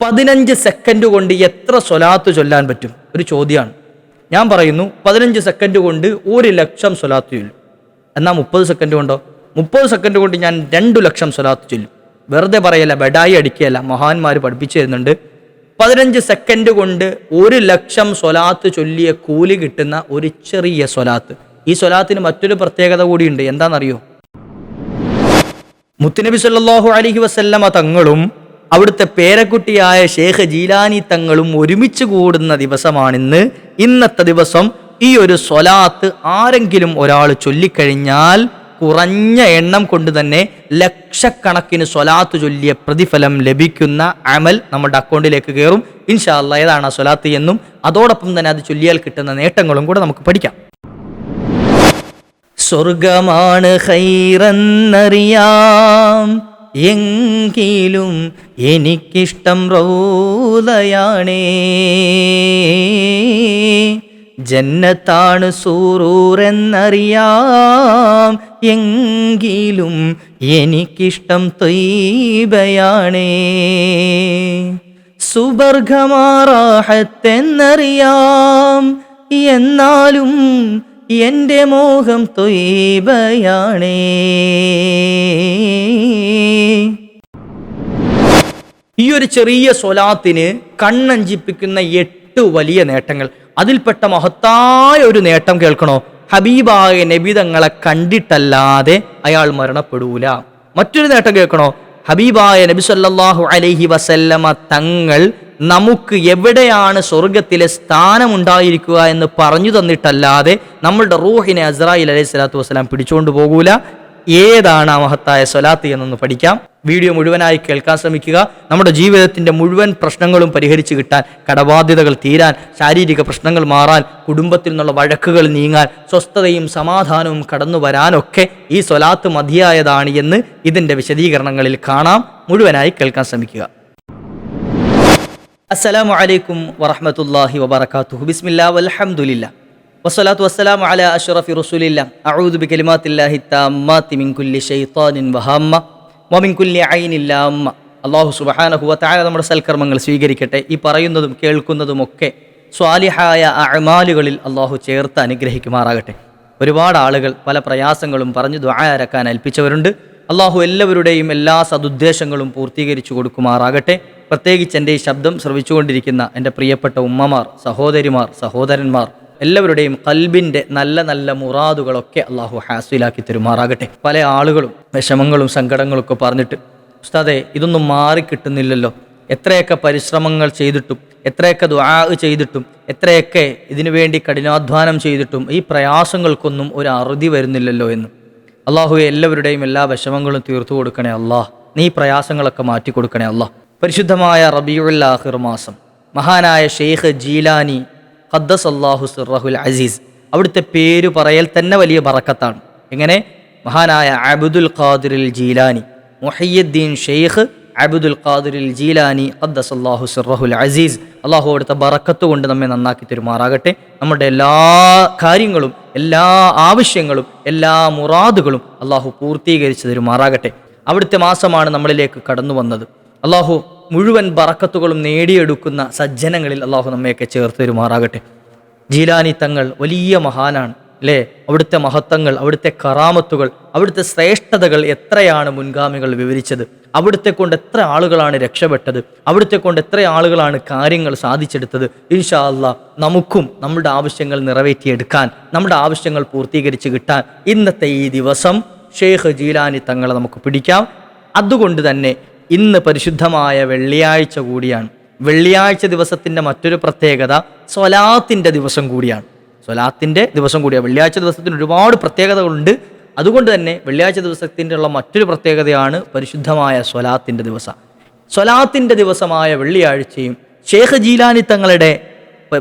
15 second കൊണ്ട് എത്ര സ്വലാത്ത് ചൊല്ലാൻ പറ്റും? ഒരു ചോദ്യമാണ്. ഞാൻ പറയുന്നു 15 സെക്കൻഡ് കൊണ്ട് 1,00,000 സ്വലാത്ത് ചൊല്ലും. എന്നാൽ 30 സെക്കൻഡ് കൊണ്ടോ? 30 സെക്കൻഡ് കൊണ്ട് ഞാൻ 2,00,000 സ്വലാത്ത് ചൊല്ലും. വെറുതെ പറയല്ല, ബെഡായി അടിക്കുകയല്ല, മഹാന്മാർ പഠിപ്പിച്ചു തരുന്നുണ്ട്. 15 സെക്കൻഡ് കൊണ്ട് 1,00,000 സ്വലാത്ത് ചൊല്ലിയ കൂലി കിട്ടുന്ന ഒരു ചെറിയ സ്വലാത്ത്. ഈ സ്വലാത്തിന് മറ്റൊരു പ്രത്യേകത കൂടിയുണ്ട്. എന്താണെന്നറിയോ? മുത്തുനബി സല്ലല്ലാഹു അലൈഹി വസല്ലമ തങ്ങളും അവിടുത്തെ പേരക്കുട്ടിയായ ഷേഖ് ജീലാനി തങ്ങളും ഒരുമിച്ച് കൂടുന്ന ദിവസമാണിന്ന്. ഇന്നത്തെ ദിവസം ഈ ഒരു സ്വലാത്ത് ആരെങ്കിലും ഒരാൾ ചൊല്ലിക്കഴിഞ്ഞാൽ കുറഞ്ഞ എണ്ണം കൊണ്ട് തന്നെ ലക്ഷക്കണക്കിന് സ്വലാത്ത് ചൊല്ലിയ പ്രതിഫലം ലഭിക്കുന്ന അമൽ നമ്മുടെ അക്കൗണ്ടിലേക്ക് കയറും. ഇൻഷാ അല്ലാഹ് ഏതാണ് ആ സ്വലാത്ത് എന്നും അതോടൊപ്പം തന്നെ അത് ചൊല്ലിയാൽ കിട്ടുന്ന നേട്ടങ്ങളും കൂടെ നമുക്ക് പഠിക്കാം. സ്വർഗമാണ് ഖൈറെന്നറിയാം, എങ്കിലും എനിക്കിഷ്ടം റൗളയാണേ. ജന്നത്താണ് സൂറൂറെന്നറിയാം, എങ്കിലും എനിക്കിഷ്ടം ത്വയ്ബയാണേ. സുബർഗമാറാഹത്തെന്നറിയാം, എന്നാലും എൻ്റെ മോഹം ത്വയ്ബയാണേ. ഈ ഒരു ചെറിയ സ്വലാത്തിന് കണ്ണഞ്ചിപ്പിക്കുന്ന 8 വലിയ നേട്ടങ്ങൾ. അതിൽപ്പെട്ട മഹത്തായ ഒരു നേട്ടം കേൾക്കണോ? ഹബീബായ നബി തങ്ങളെ കണ്ടിട്ടല്ലാതെ അയാൾ മരണപ്പെടൂല. മറ്റൊരു നേട്ടം കേൾക്കണോ? ഹബീബായ നബി സല്ലല്ലാഹു അലൈഹി വസല്ലമ തങ്ങൾ നമുക്ക് എവിടെയാണ് സ്വർഗത്തിലെ സ്ഥാനമുണ്ടായിരിക്കുക എന്ന് പറഞ്ഞു തന്നിട്ടല്ലാതെ നമ്മളുടെ റൂഹിനെ അസ്രായിൽ അലൈഹി സ്വലാത്തു വസ്സലാം പിടിച്ചുകൊണ്ട് പോകൂല. ഏതാണ് ആ മഹത്തായ സ്വലാത്ത് എന്നൊന്ന് പഠിക്കാം. വീഡിയോ മുഴുവനായി കേൾക്കാൻ ശ്രമിക്കുക. നമ്മുടെ ജീവിതത്തിൻ്റെ മുഴുവൻ പ്രശ്നങ്ങളും പരിഹരിച്ച് കിട്ടാൻ, കടബാധ്യതകൾ തീരാൻ, ശാരീരിക പ്രശ്നങ്ങൾ മാറാൻ, കുടുംബത്തിൽ നിന്നുള്ള വഴക്കുകൾ നീങ്ങാൻ, സ്വസ്ഥതയും സമാധാനവും കടന്നു വരാനൊക്കെ ഈ സ്വലാത്ത് മതിയായതാണ് എന്ന് ഇതിൻ്റെ വിശദീകരണങ്ങളിൽ കാണാം. മുഴുവനായി കേൾക്കാൻ ശ്രമിക്കുക. അസ്സലാമു അലൈക്കും വറഹ്മത്തുള്ളാഹി വബറകാതുഹു. ബിസ്മില്ലാഹി വൽഹംദുലില്ലാഹ് വസ്സലാത്തു വസ്സലാമു അലാ അഷ്റഫി റസൂലില്ലാഹ്. അഊദു ബികലിമാത്തില്ലാഹി തമ്മാത്തി മിൻ കുല്ലി ശൈത്താനിൻ വഹമ്മ വമിൻ കുല്ലി ഐനിൻ ലാമ്മ. അല്ലാഹു സുബ്ഹാനഹു വ തആല നമ്മുടെ സൽക്കർമ്മങ്ങൾ സ്വീകരിക്കട്ടെ. ഈ പറയുന്നതും കേൾക്കുന്നതുമൊക്കെ സ്വാലിഹായ അഅ്മാലുകളിൽ അല്ലാഹു ചേർത്ത് അനുഗ്രഹിക്കുമാറാകട്ടെ. ഒരുപാട് ആളുകൾ പല പ്രയാസങ്ങളും പറഞ്ഞ് ദുആ ഇറക്കാൻ ഏൽപ്പിച്ചവരുണ്ട്. അല്ലാഹു എല്ലാവരുടെയും എല്ലാ സദുദ്ദേശങ്ങളും പൂർത്തീകരിച്ചു കൊടുക്കുമാറാകട്ടെ. പ്രത്യേകിച്ച് എൻ്റെ ഈ ശബ്ദം ശ്രവിച്ചുകൊണ്ടിരിക്കുന്ന എൻ്റെ പ്രിയപ്പെട്ട ഉമ്മമാർ, സഹോദരിമാർ, സഹോദരന്മാർ എല്ലാവരുടെയും ഖൽബിൻ്റെ നല്ല നല്ല മുറാദുകളൊക്കെ അള്ളാഹു ഹാസിലാക്കി തരുമാറാകട്ടെ. പല ആളുകളും വിഷമങ്ങളും സങ്കടങ്ങളൊക്കെ പറഞ്ഞിട്ട്, ഉസ്താദേ ഇതൊന്നും മാറിക്കിട്ടുന്നില്ലല്ലോ, എത്രയൊക്കെ പരിശ്രമങ്ങൾ ചെയ്തിട്ടും എത്രയൊക്കെ ദുആ ചെയ്തിട്ടും എത്രയൊക്കെ ഇതിനു വേണ്ടി കഠിനാധ്വാനം ചെയ്തിട്ടും ഈ പ്രയാസങ്ങൾക്കൊന്നും ഒരു അറുതി വരുന്നില്ലല്ലോ എന്ന്. അള്ളാഹുവെ എല്ലാവരുടെയും എല്ലാ വിഷമങ്ങളും തീർത്തു കൊടുക്കണേ അള്ളാഹ്. നീ പ്രയാസങ്ങളൊക്കെ മാറ്റി കൊടുക്കണേ അള്ളാഹ്. പരിശുദ്ധമായ റബീഉൽ ആഖിർ മാസം മഹാനായ ഷെയ്ഖ് ജീലാനി ഖദ്ദസല്ലാഹു സിർറഹുൽ അസീസ്, അവിടുത്തെ പേര് പറയൽ തന്നെ വലിയ ബറക്കത്താണ്. എങ്ങനെ? മഹാനായ അബ്ദുൽ ഖാദിറിൽ ജീലാനി, മുഹയ്യിദ്ദീൻ ഷെയ്ഖ് അബ്ദുൽ ഖാദിറിൽ ജീലാനി ഖദ്ദസല്ലാഹു സിർറഹുൽ അസീസ്. അള്ളാഹു അവിടുത്തെ ബറക്കത്ത് കൊണ്ട് നമ്മെ നന്നാക്കി തരുമാറാകട്ടെ. നമ്മുടെ എല്ലാ കാര്യങ്ങളും, എല്ലാ ആവശ്യങ്ങളും, എല്ലാ മുറാദുകളും അള്ളാഹു പൂർത്തീകരിച്ച് തരുമാറാകട്ടെ. അവിടുത്തെ മാസമാണ് നമ്മളിലേക്ക് കടന്നു വന്നത്. അള്ളാഹു മുഴുവൻ ബറക്കത്തുകളും നേടിയെടുക്കുന്ന സജ്ജനങ്ങളിൽ അള്ളാഹു നമ്മയൊക്കെ ചേർത്ത് തരുമാറാകട്ടെ. ജീലാനി തങ്ങൾ വലിയ മഹാനാണ് അല്ലേ? അവിടുത്തെ മഹത്വങ്ങൾ, അവിടുത്തെ കറാമത്തുകൾ, അവിടുത്തെ ശ്രേഷ്ഠതകൾ എത്രയാണ് മുൻഗാമികൾ വിവരിച്ചത്. അവിടുത്തെ കൊണ്ട് എത്ര ആളുകളാണ് രക്ഷപ്പെട്ടത്, അവിടുത്തെ കൊണ്ട് എത്ര ആളുകളാണ് കാര്യങ്ങൾ സാധിച്ചെടുത്തത്. ഇൻഷാ അല്ലാഹ് നമുക്കും നമ്മുടെ ആവശ്യങ്ങൾ നിറവേറ്റിയെടുക്കാൻ, നമ്മുടെ ആവശ്യങ്ങൾ പൂർത്തീകരിച്ച് കിട്ടാൻ ഇന്നത്തെ ഈ ദിവസം ഷെയ്ഖ് ജീലാനി തങ്ങളെ നമുക്ക് പിടിക്കാം. അതുകൊണ്ട് തന്നെ ഇന്ന് പരിശുദ്ധമായ വെള്ളിയാഴ്ച കൂടിയാണ്. വെള്ളിയാഴ്ച ദിവസത്തിൻ്റെ മറ്റൊരു പ്രത്യേകത സ്വലാത്തിൻ്റെ ദിവസം കൂടിയാണ്. സ്വലാത്തിൻ്റെ ദിവസം കൂടിയാണ്. വെള്ളിയാഴ്ച ദിവസത്തിന് ഒരുപാട് പ്രത്യേകതകളുണ്ട്. അതുകൊണ്ട് തന്നെ വെള്ളിയാഴ്ച ദിവസത്തിൻ്റെ ഉള്ള മറ്റൊരു പ്രത്യേകതയാണ് പരിശുദ്ധമായ സ്വലാത്തിൻ്റെ ദിവസം. സ്വലാത്തിൻ്റെ ദിവസമായ വെള്ളിയാഴ്ചയും ഷെയ്ഖ് ജീലാനി തങ്ങളുടെ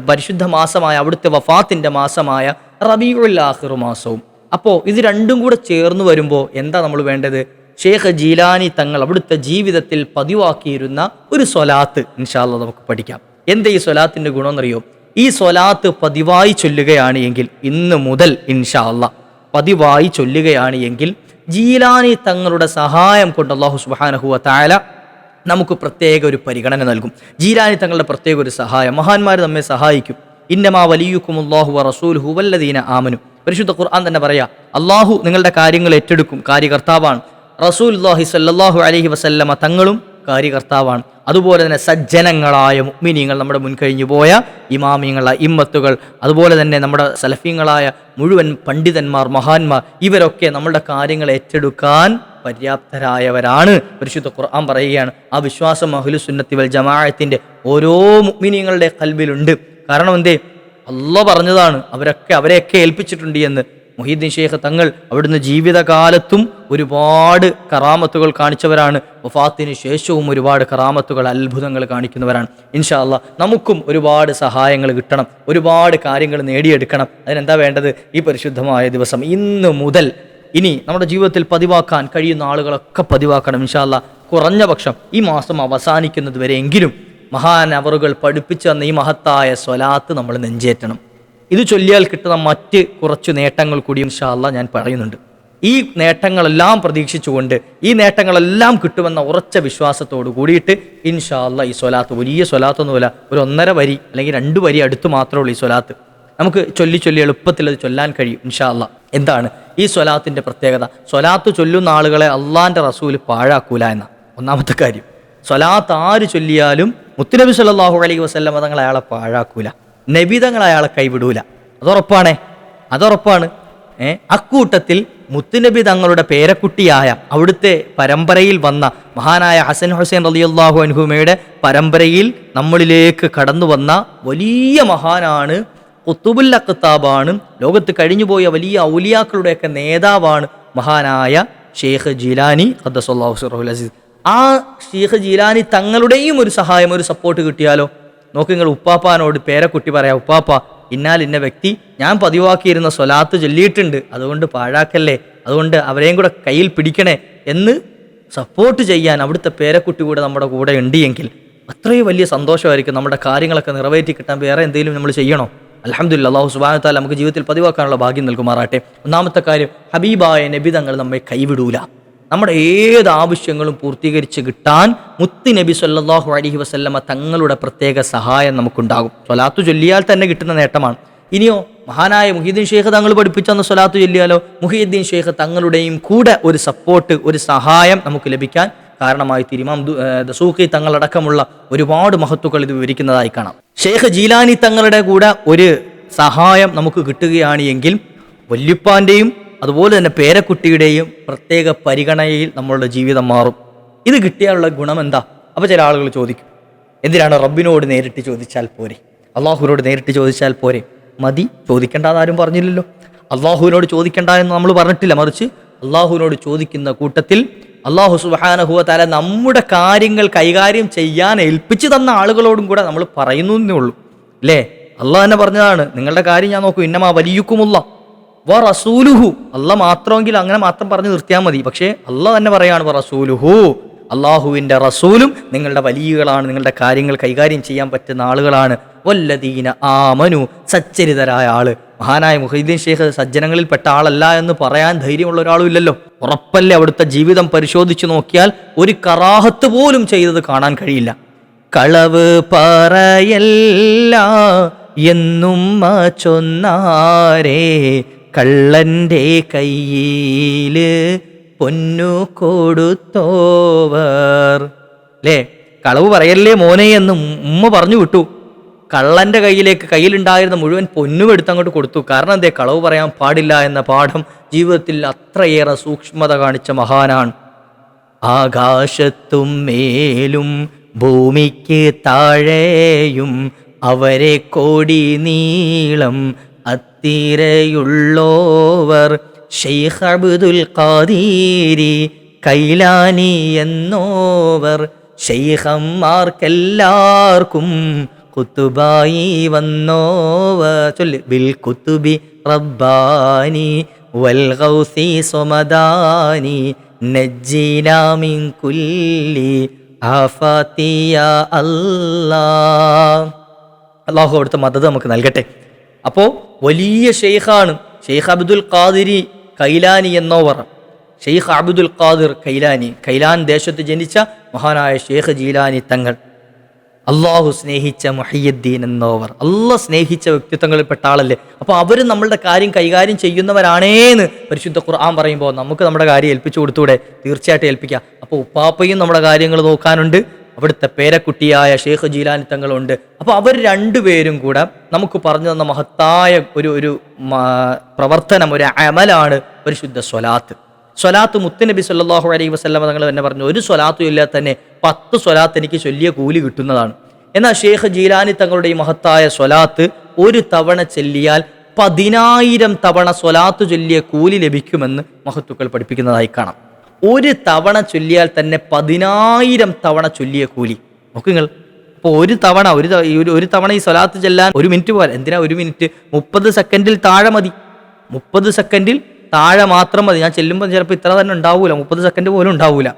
പരിശുദ്ധ മാസമായ അവിടുത്തെ വഫാത്തിൻ്റെ മാസമായ റബീഉൽ ആഖിർ മാസവും. അപ്പോൾ ഇത് രണ്ടും കൂടെ ചേർന്ന് വരുമ്പോൾ എന്താ നമ്മൾ വേണ്ടത്? ഷെയ്ഖ് ജീലാനി തങ്ങൾ അവിടുത്തെ ജീവിതത്തിൽ പതിവാക്കിയിരുന്ന ഒരു സ്വലാത്ത് ഇൻഷാ അല്ലാഹ് നമുക്ക് പഠിക്കാം. എന്താ ഈ സ്വലാത്തിൻ്റെ ഗുണം എന്നറിയോ? ഈ സ്വലാത്ത് പതിവായി ചൊല്ലുകയാണ് എങ്കിൽ, ഇന്ന് മുതൽ ഇൻഷാ അല്ലാഹ് പതിവായി ചൊല്ലുകയാണ് എങ്കിൽ, ജീലാനി തങ്ങളുടെ സഹായം കൊണ്ട് അല്ലാഹു സുബ്ഹാനഹു വ തആല നമുക്ക് പ്രത്യേക ഒരു പരിഗണന നൽകും. ജീലാനി തങ്ങളുടെ പ്രത്യേക ഒരു സഹായം, മഹാന്മാർ നമ്മെ സഹായിക്കും. ഇന്നമാ വലിയുക്കുമുല്ലാഹു വ റസൂലുഹു വല്ലദീന ആമനു. പരിശുദ്ധ ഖുർആൻ തന്നെ പറയാ, അള്ളാഹു നിങ്ങളുടെ കാര്യങ്ങൾ ഏറ്റെടുക്കും, കാര്യകർത്താവാണ്. റസൂലുള്ളാഹി സ്വല്ലല്ലാഹു അലൈഹി വസല്ലമ തങ്ങളും കാര്യകർത്താവാണ്. അതുപോലെ തന്നെ സജ്ജനങ്ങളായ മുഅ്മിനീങ്ങൾ, നമ്മുടെ മുൻകഴിഞ്ഞു പോയ ഇമാമിയങ്ങൾ, ഇമ്മത്തുകൾ, അതുപോലെ തന്നെ നമ്മുടെ സലഫീങ്ങളായ മുഴുവൻ പണ്ഡിതന്മാർ, മഹാന്മാർ, ഇവരൊക്കെ നമ്മുടെ കാര്യങ്ങൾ ഏറ്റെടുക്കാൻ പര്യാപ്തരായവരാണ്. പരിശുദ്ധ ഖുർആൻ പറയുകയാണ്. ആ വിശ്വാസം അഹ്ലുസുന്നത്തി വൽ ജമാഅത്തിന്റെ ഓരോ മുഅ്മിനീങ്ങളുടെ ഖൽബിലുണ്ട്. കാരണം എന്തേ? അല്ലാഹ് പറഞ്ഞതാണ്, അവരെയൊക്കെ ഏൽപ്പിച്ചിട്ടുണ്ട് എന്ന്. മുഹീദ്ദീൻ ഷെയ്ഖ് തങ്ങൾ അവിടുന്ന് ജീവിതകാലത്തും ഒരുപാട് കറാമത്തുകൾ കാണിച്ചവരാണ്. വഫാത്തിന് ശേഷവും ഒരുപാട് കറാമത്തുകൾ, അത്ഭുതങ്ങൾ കാണിക്കുന്നവരാണ്. ഇൻഷാ അല്ലാഹ് നമുക്കും ഒരുപാട് സഹായങ്ങൾ കിട്ടണം, ഒരുപാട് കാര്യങ്ങൾ നേടിയെടുക്കണം. അതിനെന്താ വേണ്ടത്? ഈ പരിശുദ്ധമായ ദിവസം ഇന്ന് മുതൽ ഇനി നമ്മുടെ ജീവിതത്തിൽ പതിവാക്കാൻ കഴിയുന്ന ആളുകളൊക്കെ പതിവാക്കണം ഇൻഷാ അല്ലാഹ്. കുറഞ്ഞ പക്ഷം ഈ മാസം അവസാനിക്കുന്നത് വരെയെങ്കിലും മഹാനവറുകൾ പഠിപ്പിച്ചു തന്ന ഈ മഹത്തായ സ്വലാത്ത് നമ്മൾ നെഞ്ചേറ്റണം. ഇത് ചൊല്ലിയാൽ കിട്ടുന്ന മറ്റ് കുറച്ച് നേട്ടങ്ങൾ കൂടി ഇൻഷാ അല്ലാഹ് ഞാൻ പറയുന്നുണ്ട്. ഈ നേട്ടങ്ങളെല്ലാം പ്രതീക്ഷിച്ചുകൊണ്ട്, ഈ നേട്ടങ്ങളെല്ലാം കിട്ടുമെന്ന ഉറച്ച വിശ്വാസത്തോട് കൂടിയിട്ട് ഇൻഷാ അല്ലാഹ് ഈ സ്വലാത്ത്, വലിയ സ്വലാത്തൊന്നുമില്ല, ഒരു 1.5 വരി അല്ലെങ്കിൽ 2 വരി അടുത്ത് മാത്രമേ ഉള്ളൂ ഈ സ്വലാത്ത്. നമുക്ക് ചൊല്ലി എളുപ്പത്തിൽ അത് ചൊല്ലാൻ കഴിയും ഇൻഷാ അല്ലാഹ്. എന്താണ് ഈ സ്വലാത്തിൻ്റെ പ്രത്യേകത? സ്വലാത്ത് ചൊല്ലുന്ന ആളുകളെ അള്ളാൻ്റെ റസൂല് പാഴാക്കൂല എന്ന ഒന്നാമത്തെ കാര്യം. സ്വലാത്ത് ആര് ചൊല്ലിയാലും മുത്തുനബി സല്ലല്ലാഹു അലൈഹി വസല്ലം തങ്ങൾ അയാളെ പാഴാക്കൂല, നബി തങ്ങൾ അയാളെ കൈവിടൂല. അതുറപ്പാണ്. അക്കൂട്ടത്തിൽ മുത്തുനബി തങ്ങളുടെ പേരക്കുട്ടിയായ, അവിടുത്തെ പരമ്പരയിൽ വന്ന മഹാനായ ഹസൻ ഹുസൈൻ റളിയല്ലാഹു അൻഹുമയുടെ പരമ്പരയിൽ നമ്മളിലേക്ക് കടന്നു വന്ന വലിയ മഹാനാണ്, ഖുതുബുൽ അഖ്താബാണ്, ലോകത്ത് കഴിഞ്ഞുപോയ വലിയ ഔലിയാക്കളുടെയൊക്കെ നേതാവാണ് മഹാനായ ഷെയ്ഖ് ജീലാനി ഖദ്ദസല്ലാഹു സിർറഹുൽ അസീസ്. ആ ഷെയ്ഖ് ജീലാനി തങ്ങളുടെയും ഒരു സഹായം, ഒരു സപ്പോർട്ട് കിട്ടിയാലോ? നോക്ക്, നിങ്ങൾ ഉപ്പാപ്പാനോട് പേരക്കുട്ടി പറയാം, ഉപ്പാപ്പ ഇന്ന വ്യക്തി ഞാൻ പതിവാക്കിയിരുന്ന സ്വലാത്ത് ചൊല്ലിയിട്ടുണ്ട്, അതുകൊണ്ട് പാഴാക്കല്ലേ, അതുകൊണ്ട് അവരെയും കൂടെ കയ്യിൽ പിടിക്കണേ എന്ന് സപ്പോർട്ട് ചെയ്യാൻ അവിടുത്തെ പേരക്കുട്ടി കൂടെ നമ്മുടെ കൂടെ ഉണ്ട് എങ്കിൽ അത്രയും വലിയ സന്തോഷമായിരിക്കും. നമ്മുടെ കാര്യങ്ങളൊക്കെ നിറവേറ്റി കിട്ടാൻ വേറെ എന്തെങ്കിലും നമ്മൾ ചെയ്യണോ? അൽഹംദുലില്ലാഹ്, അല്ലാഹു സുബ്ഹാനഹു വ തആല നമുക്ക് ജീവിതത്തിൽ പതിവാക്കാനുള്ള ഭാഗ്യം നൽകുമാറാട്ടെ. ഒന്നാമത്തെ കാര്യം, ഹബീബായ നബി തങ്ങൾ നമ്മെ കൈവിടൂല. നമ്മുടെ ഏത് ആവശ്യങ്ങളും പൂർത്തീകരിച്ച് കിട്ടാൻ മുത്ത് നബി സല്ലല്ലാഹു അലൈഹി വസല്ലമ തങ്ങളുടെ പ്രത്യേക സഹായം നമുക്കുണ്ടാകും. സ്വലാത്തു ചൊല്ലിയാൽ തന്നെ കിട്ടുന്ന നേട്ടമാണ്. ഇനിയോ മഹാനായ മുഹീദ്ദീൻ ഷെയ്ഖ് തങ്ങൾ പഠിപ്പിച്ചെന്ന സ്വലാത്തു ചൊല്ലിയാലോ? മുഹീദ്ദീൻ ഷെയ്ഖ് തങ്ങളുടെയും കൂടെ ഒരു സപ്പോർട്ട്, ഒരു സഹായം നമുക്ക് ലഭിക്കാൻ കാരണമായി ഇമാം ദസൂഖി തങ്ങളടക്കമുള്ള ഒരുപാട് മഹത്തുക്കൾ ഇത് വിവരിക്കുന്നതായി കാണാം. ഷെയ്ഖ് ജീലാനി തങ്ങളുടെ കൂടെ ഒരു സഹായം നമുക്ക് കിട്ടുകയാണ് എങ്കിൽ വല്യുപ്പാൻ്റെയും അതുപോലെ തന്നെ പേരക്കുട്ടിയുടെയും പ്രത്യേക പരിഗണനയിൽ നമ്മളുടെ ജീവിതം മാറും. ഇത് കിട്ടിയാലുള്ള ഗുണം എന്താ? അപ്പോൾ ചില ആളുകൾ ചോദിക്കും, എന്തിനാണ് റബ്ബിനോട് നേരിട്ട് ചോദിച്ചാൽ പോരെ, അള്ളാഹുവിനോട് നേരിട്ട് ചോദിച്ചാൽ പോരെ? മതി, ചോദിക്കേണ്ടത് ആരും പറഞ്ഞില്ലല്ലോ. അള്ളാഹുവിനോട് ചോദിക്കേണ്ട എന്ന് നമ്മൾ പറഞ്ഞിട്ടില്ല, മറിച്ച് അള്ളാഹുവിനോട് ചോദിക്കുന്ന കൂട്ടത്തിൽ അള്ളാഹു സുബ്ഹാനഹു വ തആല നമ്മുടെ കാര്യങ്ങൾ കൈകാര്യം ചെയ്യാൻ ഏൽപ്പിച്ചു തന്ന ആളുകളോടും കൂടെ നമ്മൾ പറയുന്നേ ഉള്ളൂ, അല്ലേ? അള്ളാഹ് തന്നെ പറഞ്ഞതാണ്, നിങ്ങളുടെ കാര്യം ഞാൻ നോക്കൂ, ഇന്നമാ വലിയുക്കുമുല്ലാഹ് വ റസൂലുഹു. അള്ളാഹ് മാത്രമെങ്കിൽ അങ്ങനെ മാത്രം പറഞ്ഞു നിർത്തിയാൽ മതി. പക്ഷേ അള്ളാഹ് തന്നെ പറയാണ് വ റസൂലുഹു, അള്ളാഹുവിൻ്റെ റസൂലും നിങ്ങളുടെ വലിയകളാണ്, നിങ്ങളുടെ കാര്യങ്ങൾ കൈകാര്യം ചെയ്യാൻ പറ്റുന്ന ആളുകളാണ്. വല്ലദീന ആമനു, സച്ചരിതരായ ആള്. മഹാനായ മുഹീദ്ദീൻ ഷെയ്ഖ് സജ്ജനങ്ങളിൽപ്പെട്ട ആളല്ല എന്ന് പറയാൻ ധൈര്യമുള്ള ഒരാളും ഇല്ലല്ലോ. ഉറപ്പല്ലേ? അവിടുത്തെ ജീവിതം പരിശോധിച്ചു നോക്കിയാൽ ഒരു കറാഹത്ത് പോലും ചെയ്തത് കാണാൻ കഴിയില്ല. കളവ് പറയല്ല എന്നും ചൊന്നാരേ, കള്ളൻ്റെ കയ്യില് പൊന്നു കൊടുത്തോവർ. അല്ലേ? കളവ് പറയല്ലേ മോനെ എന്ന് ഉമ്മ പറഞ്ഞു വിട്ടു. കള്ളൻ്റെ കയ്യിലുണ്ടായിരുന്ന മുഴുവൻ പൊന്നും എടുത്തങ്ങോട്ട് കൊടുത്തു. കാരണം എന്തേ? കളവ് പറയാൻ പാടില്ല എന്ന പാഠം ജീവിതത്തിൽ അത്രയേറെ സൂക്ഷ്മത കാണിച്ച മഹാനാണ്. ആകാശത്തും മേലും ഭൂമിക്ക് താഴെയും അവരെ കോടി നീളം അത്തിരയുള്ളോവർ ഷെയ്ഖ് അബ്ദുൽ ഖാദിരി കൈലാനി എന്നോവർ. ഷെയ്ഖന്മാർക്കെല്ലാവർക്കും കുത്തുബായി വന്നോവർ. ചൊല്ല്, ബിൽ കുത്തുബി റബ്ബാനി വൽ ഗൗസി സുമദാനി നജ്ജിനാ മിൻ കുല്ലി ആഫാതി യാ അല്ലാഹ്. അല്ലാഹു അവിടുത്തെ മദദ് നമുക്ക് നൽകട്ടെ. അപ്പോൾ വലിയ ഷെയ്ഖാണ് ഷെയ്ഖ് അബ്ദുൽ ഖാദിരി കൈലാനി എന്നോവർ. ഷെയ്ഖ് അബ്ദുൽ ഖാദിർ കൈലാനി, കൈലാൻ ദേശത്ത് ജനിച്ച മഹാനായ ഷെയ്ഖ് ജീലാനി തങ്ങൾ, അള്ളാഹു സ്നേഹിച്ച മുഹയ്യദ്ദീൻ എന്നവർ, അള്ളാഹ് സ്നേഹിച്ച വ്യക്തിത്വങ്ങളിൽപ്പെട്ട ആളല്ലേ. അപ്പോൾ അവർ നമ്മളുടെ കാര്യം കൈകാര്യം ചെയ്യുന്നവരാണേന്ന് പരിശുദ്ധ ഖുർആൻ പറയുമ്പോൾ നമുക്ക് നമ്മുടെ കാര്യം ഏൽപ്പിച്ചു കൊടുത്തൂടെ? തീർച്ചയായിട്ടും ഏൽപ്പിക്കുക. അപ്പോൾ ഉപ്പാപ്പയും നമ്മുടെ കാര്യങ്ങൾ നോക്കാനുണ്ട്, അവിടുത്തെ പേരക്കുട്ടിയായ ഷെയ്ഖ് ജീലാനി തങ്ങളുണ്ട്. അപ്പോൾ അവർ രണ്ടുപേരും കൂടെ നമുക്ക് പറഞ്ഞു തന്ന മഹത്തായ ഒരു പ്രവർത്തനം, ഒരു അമലാണ് പരിശുദ്ധ സ്വലാത്ത്. സ്വലാത്ത് മുത്തുനബി സല്ലല്ലാഹു അലൈഹി വസല്ലമ തങ്ങൾ തന്നെ പറഞ്ഞു, ഒരു സ്വലാത്തും ഇല്ലാതെ തന്നെ 10 സ്വലാത്ത് എനിക്ക് ചൊല്ലിയ കൂലി കിട്ടുന്നതാണ്. എന്നാൽ ഷെയ്ഖ് ജീലാനി തങ്ങളുടെ ഈ മഹത്തായ സ്വലാത്ത് ഒരു തവണ ചൊല്ലിയാൽ 10,000 തവണ സ്വലാത്ത് ചൊല്ലിയ കൂലി ലഭിക്കുമെന്ന് മഹത്തുക്കൾ പഠിപ്പിക്കുന്നതായി കാണാം. ഒരു തവണ ചൊല്ലിയാൽ തന്നെ 10,000 തവണ ചൊല്ലിയ കൂലി. നോക്ക് നിങ്ങൾ. അപ്പോൾ ഒരു തവണ ഈ സ്വലാത്ത് ചെല്ലാൻ 1 മിനിറ്റ് പോലെ, എന്തിനാ 1 മിനിറ്റ്? 30 സെക്കൻഡിൽ താഴെ മതി. 30 സെക്കൻഡിൽ താഴെ മാത്രം മതി. ഞാൻ ചെല്ലുമ്പോൾ ചിലപ്പോൾ ഇത്ര തന്നെ ഉണ്ടാവൂല, 30 സെക്കൻഡ് പോലും ഉണ്ടാവൂല.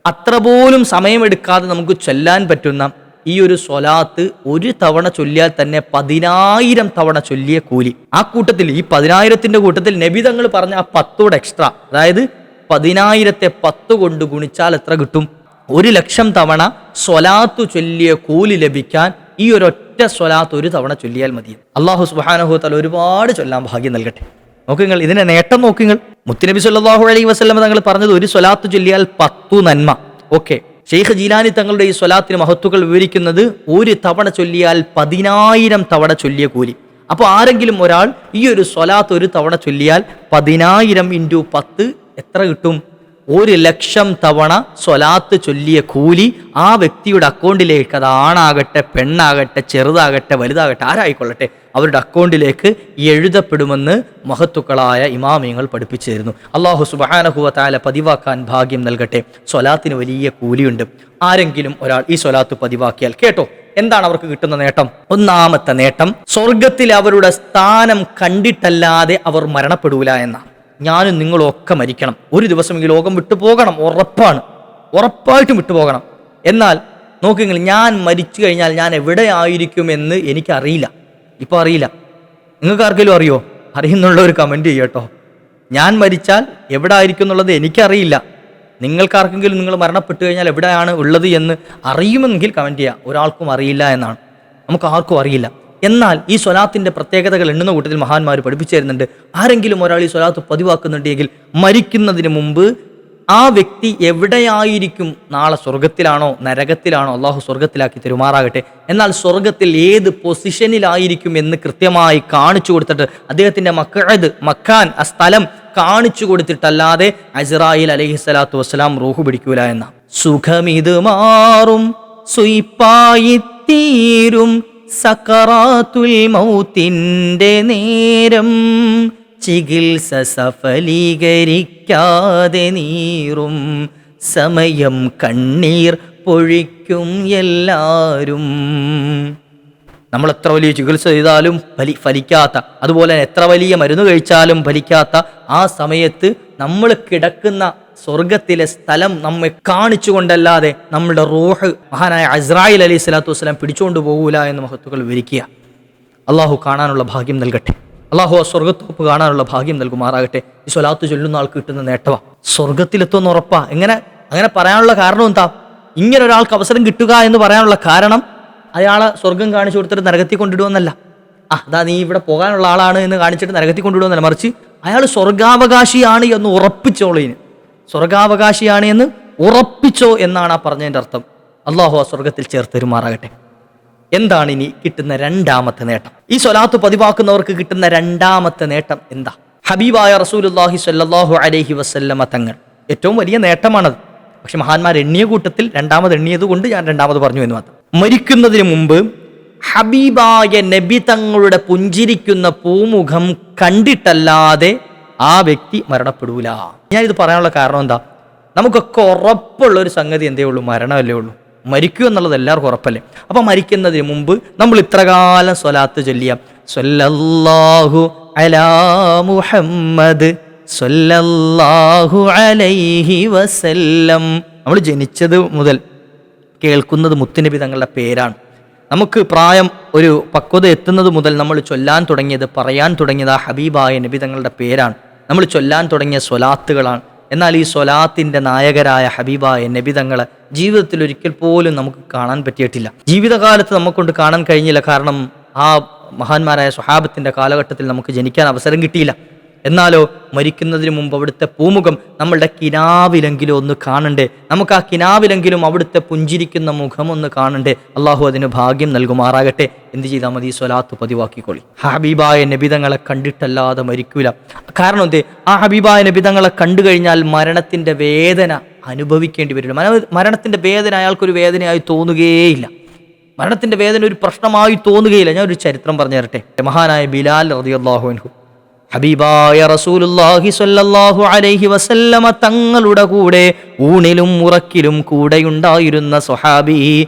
അത്ര പോലും സമയമെടുക്കാതെ നമുക്ക് ചൊല്ലാൻ പറ്റുന്ന ഈ ഒരു സ്വലാത്ത് ഒരു തവണ ചൊല്ലിയാൽ തന്നെ 10,000 തവണ ചൊല്ലിയ കൂലി. ആ കൂട്ടത്തിൽ, ഈ 10,000ന്റെ കൂട്ടത്തിൽ നബി തങ്ങൾ പറഞ്ഞ ആ 10 എക്സ്ട്രാ, അതായത് 10,000ത്തെ 10 കൊണ്ട് ഗുണിച്ചാൽ എത്ര കിട്ടും? 1,00,000 തവണ സ്വലാത്തു ചൊല്ലിയ കൂലി ലഭിക്കാൻ ഈ ഒരൊറ്റ സ്വലാത്ത് ഒരു തവണ ചൊല്ലിയാൽ മതി. അല്ലാഹു സുബ്ഹാനഹു വ തആല ഒരുപാട് ചൊല്ലാൻ ഭാഗ്യം നൽകട്ടെ. നോക്കുങ്ങൾ, ഇതിന്റെ നേട്ടം നോക്കുങ്ങൾ. മുത്തുനബി സല്ലല്ലാഹു അലൈഹി വസല്ലം തങ്ങൾ പറഞ്ഞത് ഒരു സ്വലാത്ത് ചൊല്ലിയാൽ 10 നന്മ. ഓക്കെ, ഷെയ്ഖ് ജീലാനി തങ്ങളുടെ ഈ സ്വലാത്തിന് മഹത്തുക്കൾ വിവരിക്കുന്നത് ഒരു തവണ ചൊല്ലിയാൽ 10,000 തവണ ചൊല്ലിയ കൂലി. അപ്പോൾ ആരെങ്കിലും ഒരാൾ ഈ ഒരു സ്വലാത്ത് ഒരു തവണ ചൊല്ലിയാൽ 10,000 × 10 എത്ര കിട്ടും? 1,00,000 തവണ സ്വലാത്ത് ചൊല്ലിയ കൂലി ആ വ്യക്തിയുടെ അക്കൗണ്ടിലേക്ക്, അത് ആണാകട്ടെ പെണ്ണാകട്ടെ ചെറുതാകട്ടെ വലുതാകട്ടെ ആരായിക്കൊള്ളട്ടെ, അവരുടെ അക്കൗണ്ടിലേക്ക് എഴുതപ്പെടുമെന്ന് മഹത്തുക്കളായ ഇമാമിയങ്ങൾ പഠിപ്പിച്ചു തരുന്നു. അല്ലാഹു സുബ്ഹാനഹു വ തആല പതിവാക്കാൻ ഭാഗ്യം നൽകട്ടെ. സ്വലാത്തിന് വലിയ കൂലിയുണ്ട്. ആരെങ്കിലും ഒരാൾ ഈ സ്വലാത്ത് പതിവാക്കിയാൽ, കേട്ടോ എന്താണ് അവർക്ക് കിട്ടുന്ന നേട്ടം? ഒന്നാമത്തെ നേട്ടം, സ്വർഗത്തിൽ അവരുടെ സ്ഥാനം കണ്ടിട്ടല്ലാതെ അവർ മരണപ്പെടൂല എന്നാണ്. ഞാനും നിങ്ങളും ഒക്കെ മരിക്കണം, ഒരു ദിവസം ഈ ലോകം വിട്ടു പോകണം, ഉറപ്പായിട്ടും വിട്ടുപോകണം. എന്നാൽ നോക്കിങ്ങൾ, ഞാൻ മരിച്ചു കഴിഞ്ഞാൽ ഞാൻ എവിടെ ആയിരിക്കുമെന്ന് എനിക്കറിയില്ല. ഇപ്പോൾ അറിയില്ല. നിങ്ങൾക്ക് ആർക്കെങ്കിലും അറിയോ? അറിയുന്നുള്ള ഒരു കമൻറ്റ് ചെയ്യട്ടോ. ഞാൻ മരിച്ചാൽ എവിടെ ആയിരിക്കും എന്നുള്ളത് എനിക്കറിയില്ല. നിങ്ങൾക്കാർക്കെങ്കിലും നിങ്ങൾ മരണപ്പെട്ടു കഴിഞ്ഞാൽ എവിടെയാണ് ഉള്ളത് എന്ന് അറിയുമെങ്കിൽ കമൻറ്റ് ചെയ്യുക. ഒരാൾക്കും അറിയില്ല എന്നാണ്, നമുക്ക് ആർക്കും അറിയില്ല. എന്നാൽ ഈ സ്വലാത്തിൻ്റെ പ്രത്യേകതകൾ എണ്ണുന്ന കൂട്ടത്തിൽ മഹാന്മാർ പഠിപ്പിച്ചു തരുന്നുണ്ട്. ആരെങ്കിലും ഒരാൾ ഈ സ്വലാത്ത് പതിവാക്കുന്നുണ്ടെങ്കിൽ മരിക്കുന്നതിന് മുമ്പ് ആ വ്യക്തി എവിടെയായിരിക്കും, നാളെ സ്വർഗത്തിലാണോ നരകത്തിലാണോ, അള്ളാഹു സ്വർഗത്തിലാക്കി തരുമാറാകട്ടെ. എന്നാൽ സ്വർഗത്തിൽ ഏത് പൊസിഷനിലായിരിക്കും എന്ന് കൃത്യമായി കാണിച്ചു കൊടുത്തിട്ട്, അദ്ദേഹത്തിൻ്റെ മക്കാൻ, ആ സ്ഥലം കാണിച്ചു കൊടുത്തിട്ടല്ലാതെ അസ്റായീൽ അലൈഹിസ്സലാത്തു വസ്സലാം റൂഹ് പിടിക്കൂല എന്ന. സുഖമിത് മാറും സുയിപ്പായി തീരും സക്കറാത്തുൽ മൗത്തിൻ്റെ നേരം, ചികിത്സ സഫലീകരിക്കാതെ നീറും സമയം കണ്ണീർ പൊഴിക്കും എല്ലാവരും. നമ്മൾ എത്ര വലിയ ചികിത്സ ചെയ്താലും ഫലിക്കാത്ത, അതുപോലെ എത്ര വലിയ മരുന്ന് കഴിച്ചാലും ഫലിക്കാത്ത ആ സമയത്ത് നമ്മൾ കിടക്കുന്ന സ്വർഗത്തിലെ സ്ഥലം നമ്മെ കാണിച്ചുകൊണ്ടല്ലാതെ നമ്മുടെ റൂഹ് മഹാനായ അസ്റായീൽ അലൈഹി സ്വലാത്തു വസ്സലാം പിടിച്ചുകൊണ്ട് പോകൂല എന്ന് മഹത്തുക്കൾ വിവരിക്കുക. അള്ളാഹു കാണാനുള്ള ഭാഗ്യം നൽകട്ടെ. അള്ളാഹു ആ സ്വർഗത്തോപ്പ് കാണാനുള്ള ഭാഗ്യം നൽകുമാറാകട്ടെ. ഈ സ്വലാത്ത് ചൊല്ലുന്ന ആൾക്ക് കിട്ടുന്ന നേട്ടവാ, സ്വർഗത്തിലെത്തുമെന്ന് ഉറപ്പാ. അങ്ങനെ പറയാനുള്ള കാരണം എന്താ? ഇങ്ങനെ ഒരാൾക്ക് അവസരം കിട്ടുക എന്ന് പറയാനുള്ള കാരണം അയാളെ സ്വർഗം കാണിച്ചു കൊടുത്തിട്ട് നരകത്തിൽ കൊണ്ടിടുമെന്നല്ല. അതാ നീ ഇവിടെ പോകാനുള്ള ആളാണ് എന്ന് കാണിച്ചിട്ട് നരകത്തിൽ കൊണ്ടിടുമെന്നല്ല, മറിച്ച് അയാൾ സ്വർഗാവകാശിയാണ് എന്ന് ഉറപ്പിച്ചോളീന്. സ്വർഗാവകാശിയാണ് എന്ന് ഉറപ്പിച്ചോ എന്നാണ് ആ പറഞ്ഞതിൻ്റെ അർത്ഥം. അള്ളാഹു ആ സ്വർഗത്തിൽ ചേർത്ത് തരുമാറാകട്ടെ. എന്താണ് ഇനി കിട്ടുന്ന രണ്ടാമത്തെ നേട്ടം? ഈ സ്വലാത്ത് പതിവാക്കുന്നവർക്ക് കിട്ടുന്ന രണ്ടാമത്തെ നേട്ടം എന്താ? ഹബീബായ റസൂലുള്ളാഹി സ്വല്ലല്ലാഹു അലൈഹി വസല്ലമ തങ്ങൾ, ഏറ്റവും വലിയ നേട്ടമാണത്. പക്ഷെ മഹാന്മാർ എണ്ണിയ കൂട്ടത്തിൽ രണ്ടാമത് എണ്ണിയത് കൊണ്ട് ഞാൻ രണ്ടാമത് പറഞ്ഞു എന്ന് മാത്രം. മരിക്കുന്നതിന് മുമ്പ് ഹബീബായ നബി തങ്ങളുടെ പുഞ്ചിരിക്കുന്ന പൂമുഖം കണ്ടിട്ടല്ലാതെ ആ വ്യക്തി മരണപ്പെടൂല. ഞാനിത് പറയാനുള്ള കാരണം എന്താ? നമുക്കൊക്കെ ഉറപ്പുള്ള ഒരു സംഗതി എന്തേ ഉള്ളൂ, മരണമല്ലേ ഉള്ളൂ. മരിക്കൂ എന്നുള്ളത് എല്ലാവർക്കും ഉറപ്പല്ലേ. അപ്പൊ മരിക്കുന്നതിന് മുമ്പ് നമ്മൾ ഇത്രകാലം സ്വലാത്ത് ചൊല്ലിയ സ്വല്ലല്ലാഹു അലാ മുഹമ്മദ് സ്വല്ലല്ലാഹു അലൈഹി വസല്ലം, നമ്മൾ ജനിച്ചത് മുതൽ കേൾക്കുന്നത് മുത്തുനബി തങ്ങളുടെ പേരാണ്. നമുക്ക് പ്രായം ഒരു പക്വത എത്തുന്നത് മുതൽ നമ്മൾ ചൊല്ലാൻ തുടങ്ങിയത്, പറയാൻ തുടങ്ങിയത് ആ ഹബീബായ നബി തങ്ങളുടെ പേരാണ്. നമ്മൾ ചൊല്ലാൻ തുടങ്ങിയ സ്വലാത്തുകളാണ്. എന്നാൽ ഈ സ്വലാത്തിൻ്റെ നായകരായ ഹബീബായ നബി തങ്ങളെ ജീവിതത്തിൽ ഒരിക്കൽ പോലും നമുക്ക് കാണാൻ പറ്റിയിട്ടില്ല. ജീവിതകാലത്ത് നമുക്കൊണ്ട് കാണാൻ കഴിഞ്ഞില്ല. കാരണം ആ മഹാന്മാരായ സ്വഹാബത്തിൻ്റെ കാലഘട്ടത്തിൽ നമുക്ക് ജനിക്കാൻ അവസരം കിട്ടിയില്ല. എന്നാലോ മരിക്കുന്നതിന് മുമ്പ് അവിടുത്തെ പൂമുഖം നമ്മളുടെ കിനാവിലെങ്കിലും ഒന്ന് കാണണ്ടേ, നമുക്ക് ആ കിനാവിലെങ്കിലും അവിടുത്തെ പുഞ്ചിരിക്കുന്ന മുഖം ഒന്ന് കാണണ്ടേ. അള്ളാഹു അതിന് ഭാഗ്യം നൽകുമാറാകട്ടെ. എന്ത് ചെയ്താൽ മതി? സ്വലാത്ത് പതിവാക്കിക്കൊള്ളി. ഹബീബായ നബിതങ്ങളെ കണ്ടിട്ടല്ലാതെ മരിക്കൂല. കാരണം എന്തേ? ആ ഹബീബായ നബിതങ്ങളെ കണ്ടു കഴിഞ്ഞാൽ മരണത്തിൻ്റെ വേദന അനുഭവിക്കേണ്ടി വരില്ല. മരണത്തിൻ്റെ വേദന അയാൾക്കൊരു വേദനയായി തോന്നുകയേയില്ല. മരണത്തിൻ്റെ വേദന ഒരു പ്രശ്നമായി തോന്നുകയില്ല. ഞാൻ ഒരു ചരിത്രം പറഞ്ഞു തരട്ടെ. മഹാനായ ബിലാൽ റളിയല്ലാഹു അൻഹു ഹബീബായ റസൂലുള്ളാഹി സ്വല്ലല്ലാഹു അലൈഹി വസല്ലമ തങ്ങളുടെ കൂടെ ഊണിലും ഉറക്കിലും കൂടെയുണ്ടായിരുന്ന സ്വഹാബി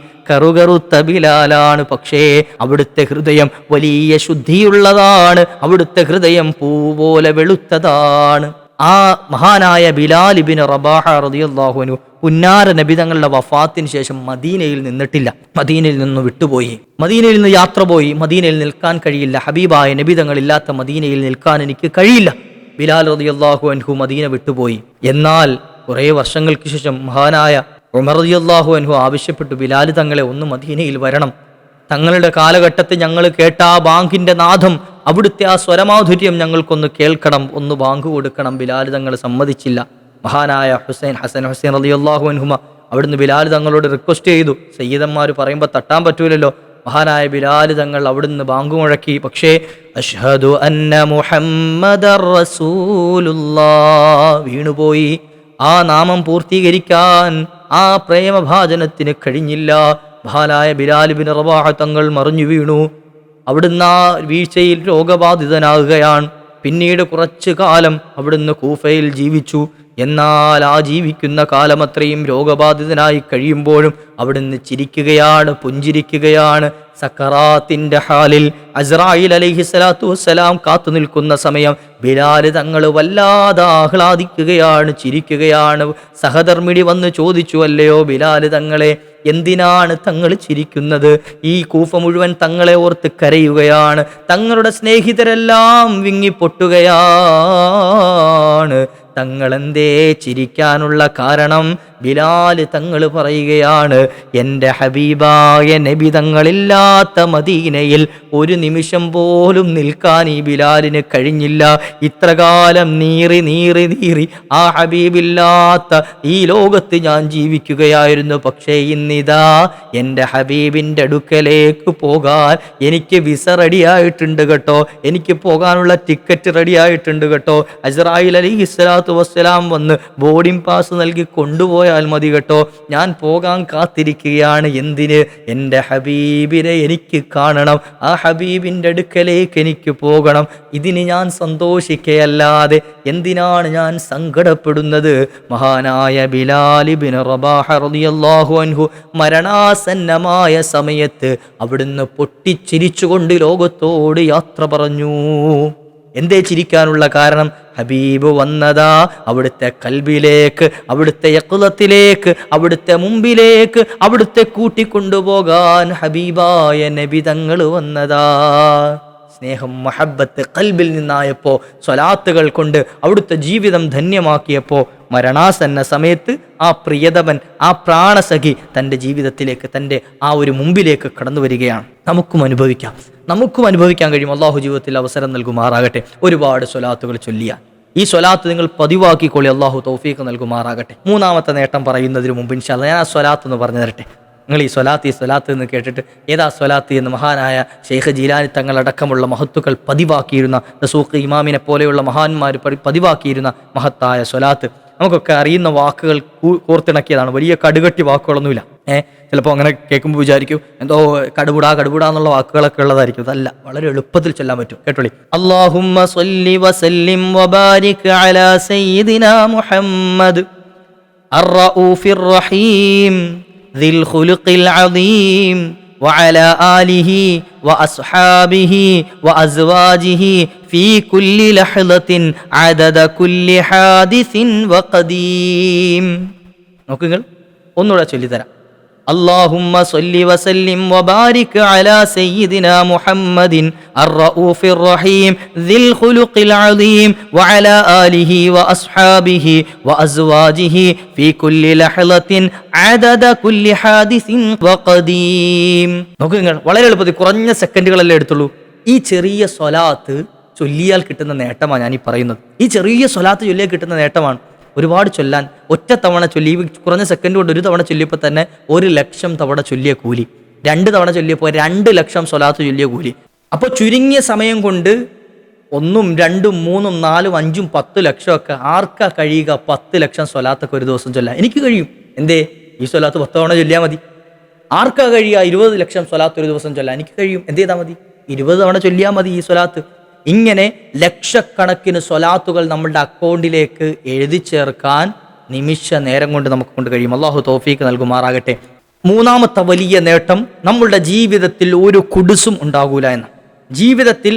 കറുകറുത്ത ബിലാലാണ്. പക്ഷേ അവിടുത്തെ ഹൃദയം വലിയ ശുദ്ധിയുള്ളതാണ്. അവിടുത്തെ ഹൃദയം പൂപോലെ വെളുത്തതാണ്. ആ മഹാനായ ബിലാൽ ഇബ്നു റബാഹ റളിയല്ലാഹു അൻഹു പുന്നാര നബി തങ്ങളുടെ വഫാത്തിന് ശേഷം മദീനയിൽ നിന്നിട്ടില്ല. മദീനയിൽ നിന്ന് വിട്ടുപോയി, മദീനയിൽ നിന്ന് യാത്ര പോയി. മദീനയിൽ നിൽക്കാൻ കഴിയില്ല. ഹബീബായ നബി തങ്ങളില്ലാത്ത മദീനയിൽ നിൽക്കാൻ എനിക്ക് കഴിയില്ല. ബിലാൽ റളിയല്ലാഹു അൻഹു മദീന വിട്ടുപോയി. എന്നാൽ കുറേ വർഷങ്ങൾക്ക് ശേഷം മഹാനായ ഉമർ റളിയല്ലാഹു അൻഹു ആവശ്യപ്പെട്ടു, ബിലാൽ തങ്ങളെ ഒന്ന് മദീനയിൽ വരണം. തങ്ങളുടെ കാലഘട്ടത്തിൽ ഞങ്ങൾ കേട്ട ആ ബാങ്കിന്റെ നാദം, അവിടുത്തെ ആ സ്വരമാധുര്യം ഞങ്ങൾക്കൊന്ന് കേൾക്കണം, ഒന്ന് ബാങ്ക് കൊടുക്കണം. ബിലാൽ തങ്ങൾ സമ്മതിച്ചില്ല. മഹാനായ ഹസൻ ഹുസൈൻ റളിയല്ലാഹു അൻഹുമ അവിടുന്ന് ബിലാൽ തങ്ങളോട് റിക്വസ്റ്റ് ചെയ്തു. സയ്യിദന്മാർ പറയുമ്പോൾ തട്ടാൻ പറ്റൂലല്ലോ. മഹാനായ ബിലാൽ തങ്ങൾ അവിടുന്ന് ബാങ്ക് മുഴക്കി. പക്ഷേ അഷ്ഹദു അന്ന മുഹമ്മദർ റസൂലുള്ളാഹ് വീണുപോയി. ആ നാമം പൂർത്തീകരിക്കാൻ ആ പ്രേമഭാജനത്തിന് കഴിഞ്ഞില്ല. മഹാനായ ബിലാൽ ഇബ്നു റബാഹ തങ്ങൾ മറിഞ്ഞു വീണു. അവിടുന്ന് ആ വീഴ്ചയിൽ രോഗബാധിതനാകുകയാണ്. പിന്നീട് കുറച്ചു കാലം അവിടുന്ന് കൂഫയിൽ ജീവിച്ചു. എന്നാൽ ആ ജീവിക്കുന്ന കാലം അത്രയും രോഗബാധിതനായി കഴിയുമ്പോഴും അവിടുന്ന് ചിരിക്കുകയാണ്, പുഞ്ചിരിക്കുകയാണ്. സക്കറാത്തിന്റെ ഹാലിൽ അസ്രായിൽ അലൈഹിസ്സലാത്തു വസ്സലാം കാത്തു നിൽക്കുന്ന സമയം ബിലാൽ തങ്ങൾ വല്ലാതെ ആഹ്ലാദിക്കുകയാണ്, ചിരിക്കുകയാണ്. സഹധർമ്മിണി വന്ന് ചോദിച്ചു, അല്ലയോ ബിലാൽ തങ്ങളെ, എന്തിനാണ് തങ്ങൾ ചിരിക്കുന്നത്? ഈ കൂഫ മുഴുവൻ തങ്ങളെ ഓർത്ത് കരയുകയാണ്. തങ്ങളുടെ സ്നേഹിതരെല്ലാം വിങ്ങിപ്പൊട്ടുകയാണ്. തങ്ങളെന്തേ ചിരിക്കാനുള്ള കാരണം? ബിലാൽ തങ്ങൾ പറയുകയാണ്, എൻ്റെ ഹബീബായ നബി തങ്ങളില്ലാത്ത മദീനയിൽ ഒരു നിമിഷം പോലും നിൽക്കാൻ ഈ ബിലാലിന് കഴിഞ്ഞില്ല. ഇത്രകാലം നീറി നീറി നീറി ആ ഹബീബില്ലാത്ത ഈ ലോകത്ത് ഞാൻ ജീവിക്കുകയായിരുന്നു. പക്ഷേ ഇന്നിതാ എൻ്റെ ഹബീബിൻ്റെ അടുക്കലേക്ക് പോകാൻ എനിക്ക് വിസ റെഡിയായിട്ടുണ്ട് കേട്ടോ, എനിക്ക് പോകാനുള്ള ടിക്കറ്റ് റെഡിയായിട്ടുണ്ട് കേട്ടോ. അസ്രായിൽ അലൈഹിസ്സലാത്തു വസ്സലാം വന്ന് ബോർഡിംഗ് പാസ് നൽകി കൊണ്ടുപോയാൽ മതി കേട്ടോ. ഞാൻ പോകാൻ കാത്തിരിക്കുകയാണ്. എന്തിന്? എൻ്റെ ഹബീബിനെ എനിക്ക് കാണണം, ആ ഹബീബിൻ്റെ അടുക്കലേക്ക് എനിക്ക് പോകണം. ഇതിന് ഞാൻ സന്തോഷിക്കുകയല്ലാതെ എന്തിനാണ് ഞാൻ സങ്കടപ്പെടുന്നത്? മഹാനായ ബിലാൽ ഇബ്നു റബാഹ റളിയല്ലാഹു അൻഹു മരണാസന്നമായ സമയത്ത് അവിടുന്ന് പൊട്ടിച്ചിരിച്ചുകൊണ്ട് ലോകത്തോട് യാത്ര പറഞ്ഞു. എന്തേ ചിരിക്കാനുള്ള കാരണം? ഹബീബ് വന്നതാ അവിടുത്തെ കൽബിലേക്ക്, അവിടുത്തെ യഖ്ലത്തിലേക്ക്, അവിടുത്തെ മുമ്പിലേക്ക്, അവിടുത്തെ കൂട്ടിക്കൊണ്ടുപോകാൻ ഹബീബായ നബി തങ്ങൾ വന്നതാ. സ്നേഹം, മഹബ്ബത്ത് കൽബിൽ നിന്നായപ്പോ, സ്വലാത്തുകൾ കൊണ്ട് അവിടുത്തെ ജീവിതം ധന്യമാക്കിയപ്പോ, മരണാസന്ന സമയത്ത് ആ പ്രിയതമൻ, ആ പ്രാണസഖി തൻ്റെ ജീവിതത്തിലേക്ക്, തൻ്റെ ആ ഒരു മുമ്പിലേക്ക് കടന്നു വരികയാണ്. നമുക്കും അനുഭവിക്കാൻ കഴിയും. അള്ളാഹു ജീവിതത്തിൽ അവസരം നൽകുമാറാകട്ടെ. ഒരുപാട് സ്വലാത്തുകൾ ചൊല്ലിയാൽ ഈ സ്വലാത്ത് നിങ്ങൾ പതിവാക്കിക്കൊള്ളി. അള്ളാഹു തൗഫീഖ് നൽകുമാറാകട്ടെ. മൂന്നാമത്തെ നേട്ടം പറയുന്നതിന് മുമ്പ് ഇൻഷാ അല്ലാഹ് ഞാൻ ആ സ്വലാത്ത് എന്ന് പറഞ്ഞു തരട്ടെ. നിങ്ങൾ ഈ സ്വലാത്ത് എന്ന് കേട്ടിട്ട് ഏതാ സ്വലാത്ത് എന്ന് മഹാനായ ഷെയ്ഖ് ജീലാനി തങ്ങളടക്കമുള്ള മഹത്തുക്കൾ പതിവാക്കിയിരുന്ന, റസൂഖ് ഇമാമിനെ പോലെയുള്ള മഹാന്മാർ പതിവാക്കിയിരുന്ന മഹത്തായ സ്വലാത്ത് നമുക്കൊക്കെ അറിയുന്ന വാക്കുകൾ കോർത്തിണക്കിയതാണ്. വലിയ കടുകട്ടി വാക്കുകളൊന്നുമില്ല. ചിലപ്പോൾ അങ്ങനെ കേൾക്കുമ്പോൾ വിചാരിക്കും എന്തോ കടുപുടാ എന്നുള്ള വാക്കുകളൊക്കെ ഉള്ളതായിരിക്കും. അതല്ല, വളരെ എളുപ്പത്തിൽ ചൊല്ലാൻ പറ്റും. കേട്ടോളി. അല്ലാഹുമ്മ സ്വല്ലി വസല്ലിം വബാരിക് അലാ സയ്യിദിനാ മുഹമ്മദ് അർ-റഊഫിർ റഹീം ദിൽ ഖുലുഖിൽ അദീം وعلى آله وأصحابه وأزواجه في كل لحظة عدد كل حادث وقديم. നോക്കുങ്ങൾ ഒന്നുകൂടെ ചൊല്ലിത്തരാം. اللهم صل وسلم وبارك على سيدنا محمد الرؤوف الرحيم ذي الخلق العظيم وعلى آله وأصحابه وأزواجه في كل لحظة عدد كل حادث وقديم. നോക്കൂ നിങ്ങൾ, വളരെ എളുപ്പത്തിൽ കുറഞ്ഞ സെക്കൻഡുകളല്ലേ എടുത്തുള്ളൂ. ഈ ചെറിയ സ്വലാത്ത് ചൊല്ലിയാൽ കിട്ടുന്ന നേട്ടമാണ് ഞാൻ ഈ പറയുന്നത്. ഈ ചെറിയ സ്വലാത്ത് ചൊല്ലിയാൽ കിട്ടുന്ന നേട്ടമാണ്. ഒരുപാട് ചൊല്ലാൻ ഒറ്റ തവണ ചൊല്ലി, കുറഞ്ഞ സെക്കൻഡ് കൊണ്ട് ഒരു തവണ ചൊല്ലിയപ്പോൾ തന്നെ 1,00,000 തവണ ചൊല്ലിയ കൂലി, 2 തവണ ചൊല്ലിയപ്പോൾ 2,00,000 സ്വലാത്ത് ചൊല്ലിയ കൂലി. അപ്പോൾ ചുരുങ്ങിയ സമയം കൊണ്ട് 1, 2, 3, 4, 5, 10 ലക്ഷം ഒക്കെ ആർക്കാ കഴിയുക? 10 ലക്ഷം സ്വലാത്തൊക്കെ ഒരു ദിവസം ചൊല്ലാൻ എനിക്ക് കഴിയും. എന്തേ? ഈ സ്വലാത്ത് 10 തവണ ചൊല്ലിയാൽ മതി. ആർക്കാ കഴിയുക? 20 ലക്ഷം സ്വലാത്ത് ഒരു ദിവസം ചൊല്ലാൻ എനിക്ക് കഴിയും. എന്ത് ചെയ്താൽ മതി? 20 തവണ ചൊല്ലിയാൽ മതി ഈ സ്വലാത്ത്. ഇങ്ങനെ ലക്ഷക്കണക്കിന് സ്വലാത്തുകൾ നമ്മളുടെ അക്കൗണ്ടിലേക്ക് എഴുതി ചേർക്കാൻ നിമിഷ നേരം കൊണ്ട് നമുക്ക് കൊണ്ട് കഴിയും. അള്ളാഹു തൗഫീക്ക് നൽകുമാറാകട്ടെ. മൂന്നാമത്തെ വലിയ നേട്ടം, നമ്മളുടെ ജീവിതത്തിൽ ഒരു കുടുസും ഉണ്ടാകൂല എന്ന്. ജീവിതത്തിൽ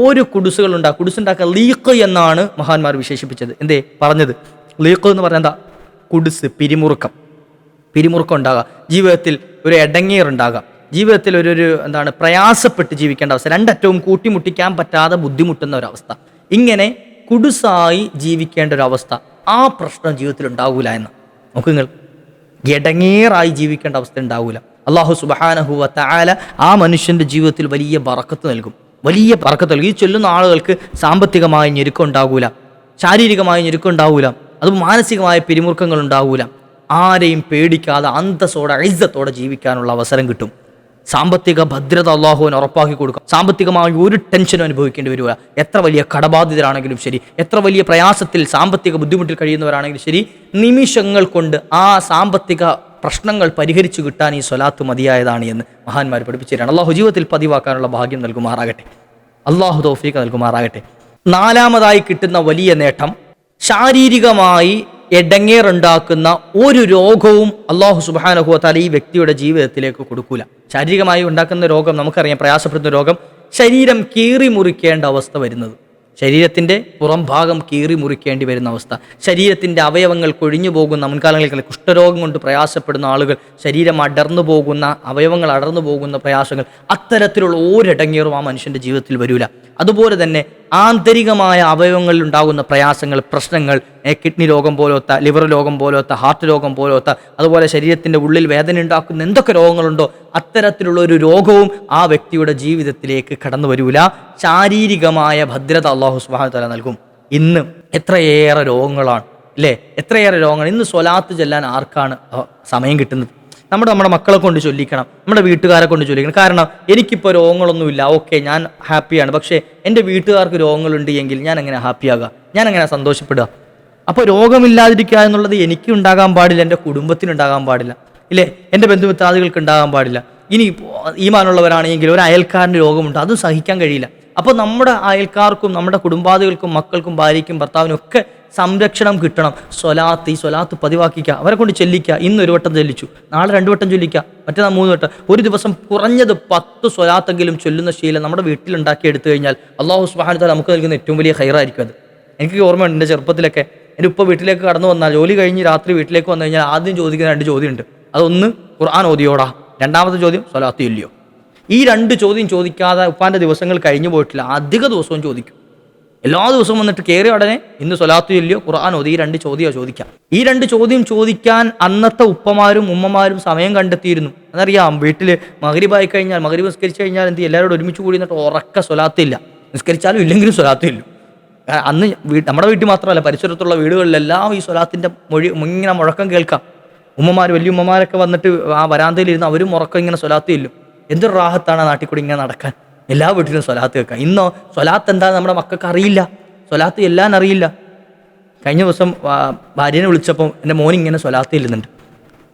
ഒരു കുടുസുകൾ ഉണ്ടാകും. കുടുസുണ്ടാക്കുക ലീഖ് എന്നാണ് മഹാന്മാർ വിശേഷിപ്പിച്ചത്. എന്തേ പറഞ്ഞത്? ലീഖ് എന്ന് പറഞ്ഞാൽ എന്താ? കുടുസ്, പിരിമുറുക്കം ഉണ്ടാകുക, ജീവിതത്തിൽ ഒരു എടങ്ങേറുണ്ടാകുക, ജീവിതത്തിൽ ഒരു പ്രയാസപ്പെട്ട് ജീവിക്കേണ്ട അവസ്ഥ, രണ്ടറ്റവും കൂട്ടിമുട്ടിക്കാൻ പറ്റാതെ ബുദ്ധിമുട്ടുന്ന ഒരവസ്ഥ, ഇങ്ങനെ കുടുസായി ജീവിക്കേണ്ട ഒരവസ്ഥ, ആ പ്രശ്നം ജീവിതത്തിൽ ഉണ്ടാവൂല എന്ന്. നോക്കൂ നിങ്ങൾ, എടങ്ങേറായി ജീവിക്കേണ്ട അവസ്ഥ ഉണ്ടാവൂല. അല്ലാഹു സുബ്ഹാനഹു വ തആല ആ മനുഷ്യന്റെ ജീവിതത്തിൽ വലിയ ബറക്കത്ത് നൽകും. ഈ ചൊല്ലുന്ന ആളുകൾക്ക് സാമ്പത്തികമായ ഞെരുക്കം ഉണ്ടാകൂല, ശാരീരികമായ ഞെരുക്കം ഉണ്ടാവൂല, അത് മാനസികമായ പിരിമുറുക്കങ്ങൾ ഉണ്ടാവൂല. ആരെയും പേടിക്കാതെ അന്തസ്സോടെ ഇസ്സത്തോടെ ജീവിക്കാനുള്ള അവസരം കിട്ടും. സാമ്പത്തിക ഭദ്രത അള്ളാഹുവിന് ഉറപ്പാക്കി കൊടുക്കാം. സാമ്പത്തികമായി ഒരു ടെൻഷനും അനുഭവിക്കേണ്ടി വരിക. എത്ര വലിയ കടബാധിതരാണെങ്കിലും ശരി, എത്ര വലിയ പ്രയാസത്തിൽ സാമ്പത്തിക ബുദ്ധിമുട്ടിൽ കഴിയുന്നവരാണെങ്കിലും ശരി, നിമിഷങ്ങൾ കൊണ്ട് ആ സാമ്പത്തിക പ്രശ്നങ്ങൾ പരിഹരിച്ചു കിട്ടാൻ ഈ സ്വലാത്ത് മതിയായതാണ് എന്ന് മഹാന്മാർ പഠിപ്പിച്ചു തരാണ്. അള്ളാഹു ജീവിതത്തിൽ പതിവാക്കാനുള്ള ഭാഗ്യം നൽകുമാറാകട്ടെ. അള്ളാഹു തൗഫീഖ് നൽകുമാറാകട്ടെ. നാലാമതായി കിട്ടുന്ന വലിയ നേട്ടം, ശാരീരികമായി എടങ്ങേറുണ്ടാക്കുന്ന ഒരു രോഗവും അല്ലാഹു സുബ്ഹാനഹു വ തആല ഈ വ്യക്തിയുടെ ജീവിതത്തിലേക്ക് കൊടുക്കൂല. ശാരീരികമായി ഉണ്ടാക്കുന്ന രോഗം നമുക്കറിയാം, പ്രയാസപ്പെടുന്ന രോഗം, ശരീരം കീറി മുറിക്കേണ്ട അവസ്ഥ വരുന്നത്, ശരീരത്തിൻ്റെ പുറം ഭാഗം കീറി മുറിക്കേണ്ടി വരുന്ന അവസ്ഥ, ശരീരത്തിൻ്റെ അവയവങ്ങൾ കൊഴിഞ്ഞു പോകുന്ന, മുൻകാലങ്ങളിൽ കുഷ്ഠരോഗം കൊണ്ട് പ്രയാസപ്പെടുന്ന ആളുകൾ ശരീരം അടർന്നു പോകുന്ന, അവയവങ്ങൾ അടർന്നു പോകുന്ന പ്രയാസങ്ങൾ, അത്തരത്തിലുള്ള ഒരിടങ്ങേറും ആ മനുഷ്യൻ്റെ ജീവിതത്തിൽ വരില്ല. അതുപോലെ തന്നെ ആന്തരികമായ അവയവങ്ങളിൽ ഉണ്ടാകുന്ന പ്രയാസങ്ങൾ, പ്രശ്നങ്ങൾ, കിഡ്നി രോഗം പോലത്തെ, ലിവർ രോഗം പോലത്തെ, ഹാർട്ട് രോഗം പോലത്തെ, അതുപോലെ ശരീരത്തിൻ്റെ ഉള്ളിൽ വേദന ഉണ്ടാക്കുന്ന എന്തൊക്കെ രോഗങ്ങളുണ്ടോ അത്തരത്തിലുള്ള ഒരു രോഗവും ആ വ്യക്തിയുടെ ജീവിതത്തിലേക്ക് കടന്നു വരൂല. ശാരീരികമായ ഭദ്രത അല്ലാഹു സുബ്ഹാനഹു വ തആല നൽകും. ഇന്ന് എത്രയേറെ രോഗങ്ങളാണ് അല്ലേ, എത്രയേറെ രോഗങ്ങൾ. ഇന്ന് സ്വലാത്ത് ചൊല്ലാൻ ആർക്കാണ് സമയം കിട്ടുന്നത്? നമ്മുടെ മക്കളെ കൊണ്ട് ചൊല്ലിക്കണം, നമ്മുടെ വീട്ടുകാരെ കൊണ്ട് ചൊല്ലിക്കണം. കാരണം എനിക്കിപ്പോൾ രോഗങ്ങളൊന്നുമില്ല, ഓക്കെ, ഞാൻ ഹാപ്പിയാണ്. പക്ഷേ എൻ്റെ വീട്ടുകാർക്ക് രോഗങ്ങളുണ്ട് എങ്കിൽ ഞാൻ എങ്ങനെ ഹാപ്പിയാകുക? ഞാൻ എങ്ങനെ സന്തോഷപ്പെടുക? അപ്പോൾ രോഗമില്ലാതിരിക്കുക എന്നുള്ളത് എനിക്ക് ഉണ്ടാകാൻ പാടില്ല, എൻ്റെ കുടുംബത്തിനുണ്ടാകാൻ പാടില്ല, ഇല്ലേ, എൻ്റെ ബന്ധുമിത്രാദികൾക്ക് ഉണ്ടാകാൻ പാടില്ല. ഇനി ഈമാനുള്ളവരാണെങ്കിൽ ഒരു അയൽക്കാരൻ്റെ രോഗമുണ്ട്, അതും സഹിക്കാൻ കഴിയില്ല. അപ്പോൾ നമ്മുടെ അയൽക്കാർക്കും നമ്മുടെ കുടുംബാദികൾക്കും മക്കൾക്കും ഭാര്യയ്ക്കും ഭർത്താവിനും ഒക്കെ സംരക്ഷണം കിട്ടണം. ഈ സ്വലാത്ത് പതിവാക്കിക്കുക, അവരെ കൊണ്ട് ചൊല്ലിക്കുക. ഇന്ന് 1 വട്ടം ചൊല്ലിച്ചു, നാളെ 2 വട്ടം ചൊല്ലിക്കുക, മറ്റന്നാൾ 3 വട്ടം, ഒരു ദിവസം കുറഞ്ഞത് 10 സ്വലാത്തെങ്കിലും ചൊല്ലുന്ന ശീലം നമ്മുടെ വീട്ടിലുണ്ടാക്കി എടുത്തു കഴിഞ്ഞാൽ അല്ലാഹു സുബ്ഹാനഹു വ തആല നമുക്ക് നൽകുന്ന ഏറ്റവും വലിയ ഖൈറായിരിക്കും അത്. എനിക്ക് ഓർമ്മയുണ്ട്, എൻ്റെ ചെറുപ്പത്തിലൊക്കെ എൻ്റെ ഉപ്പ വീട്ടിലേക്ക് കടന്നു വന്നാൽ, ജോലി കഴിഞ്ഞ് രാത്രി വീട്ടിലേക്ക് വന്നു കഴിഞ്ഞാൽ ആദ്യം ചോദിക്കുന്ന 2 ചോദ്യമുണ്ട്. അതൊന്ന് ഖുർആൻ ഓതിയോടാ, രണ്ടാമത്തെ ചോദ്യം സ്വലാത്ത് ചൊല്ലിയോ. ഈ 2 ചോദ്യം ചോദിക്കാതെ ഉപ്പാൻ്റെ ദിവസങ്ങൾ കഴിഞ്ഞു പോയിട്ടില്ല. അധിക ദിവസവും ചോദിക്കും. എല്ലാ ദിവസവും വന്നിട്ട് കയറിയ ഉടനെ ഇന്ന് സ്വലാത്ത് ചൊല്ലിയോ, ഖുർആൻ ഓതി, ഈ 2 ചോദ്യമോ ചോദിക്കാം. ഈ 2 ചോദ്യം ചോദിക്കാൻ അന്നത്തെ ഉപ്പമാരും ഉമ്മമാരും സമയം കണ്ടെത്തിയിരുന്നു. അതറിയാം, വീട്ടിൽ മഗ്രിബായി കഴിഞ്ഞാൽ, മഗ്രിബ് നിസ്കരിച്ചു കഴിഞ്ഞാൽ എന്ത്, എല്ലാവരോടും ഒരുമിച്ച് കൂടി എന്നിട്ട് ഉറക്ക സ്വലാത്തില്ല, നിസ്കരിച്ചാലും ഇല്ലെങ്കിലും സ്വലാത്തില്ല. അന്ന് നമ്മുടെ വീട്ടിൽ മാത്രമല്ല, പരിസരത്തുള്ള വീടുകളിലെല്ലാം ഈ സ്വലാത്തിൻ്റെ ഇങ്ങനെ മുഴക്കം കേൾക്കാം. ഉമ്മമാർ, വലിയ ഉമ്മമാരൊക്കെ വന്നിട്ട് ആ വരാന്തയിലിരുന്ന് അവരും ഉറക്കം ഇങ്ങനെ സ്വലാത്ത് ചെല്ലും. എന്തൊരു റാഹത്താണ് നാട്ടിൽ കൂടി ഇങ്ങനെ നടക്കാൻ. എല്ലാ വീട്ടിലും സ്വലാത്ത് കേൾക്കാം. ഇന്നോ സ്വലാത്ത് എന്താണെന്ന് നമ്മുടെ മക്കൾക്ക് അറിയില്ല, സ്വലാത്ത് എല്ലാം അറിയില്ല. കഴിഞ്ഞ ദിവസം ഭാര്യനെ വിളിച്ചപ്പോൾ എൻ്റെ മോൻ ഇങ്ങനെ സ്വലാത്ത് ചെല്ലുന്നുണ്ട്,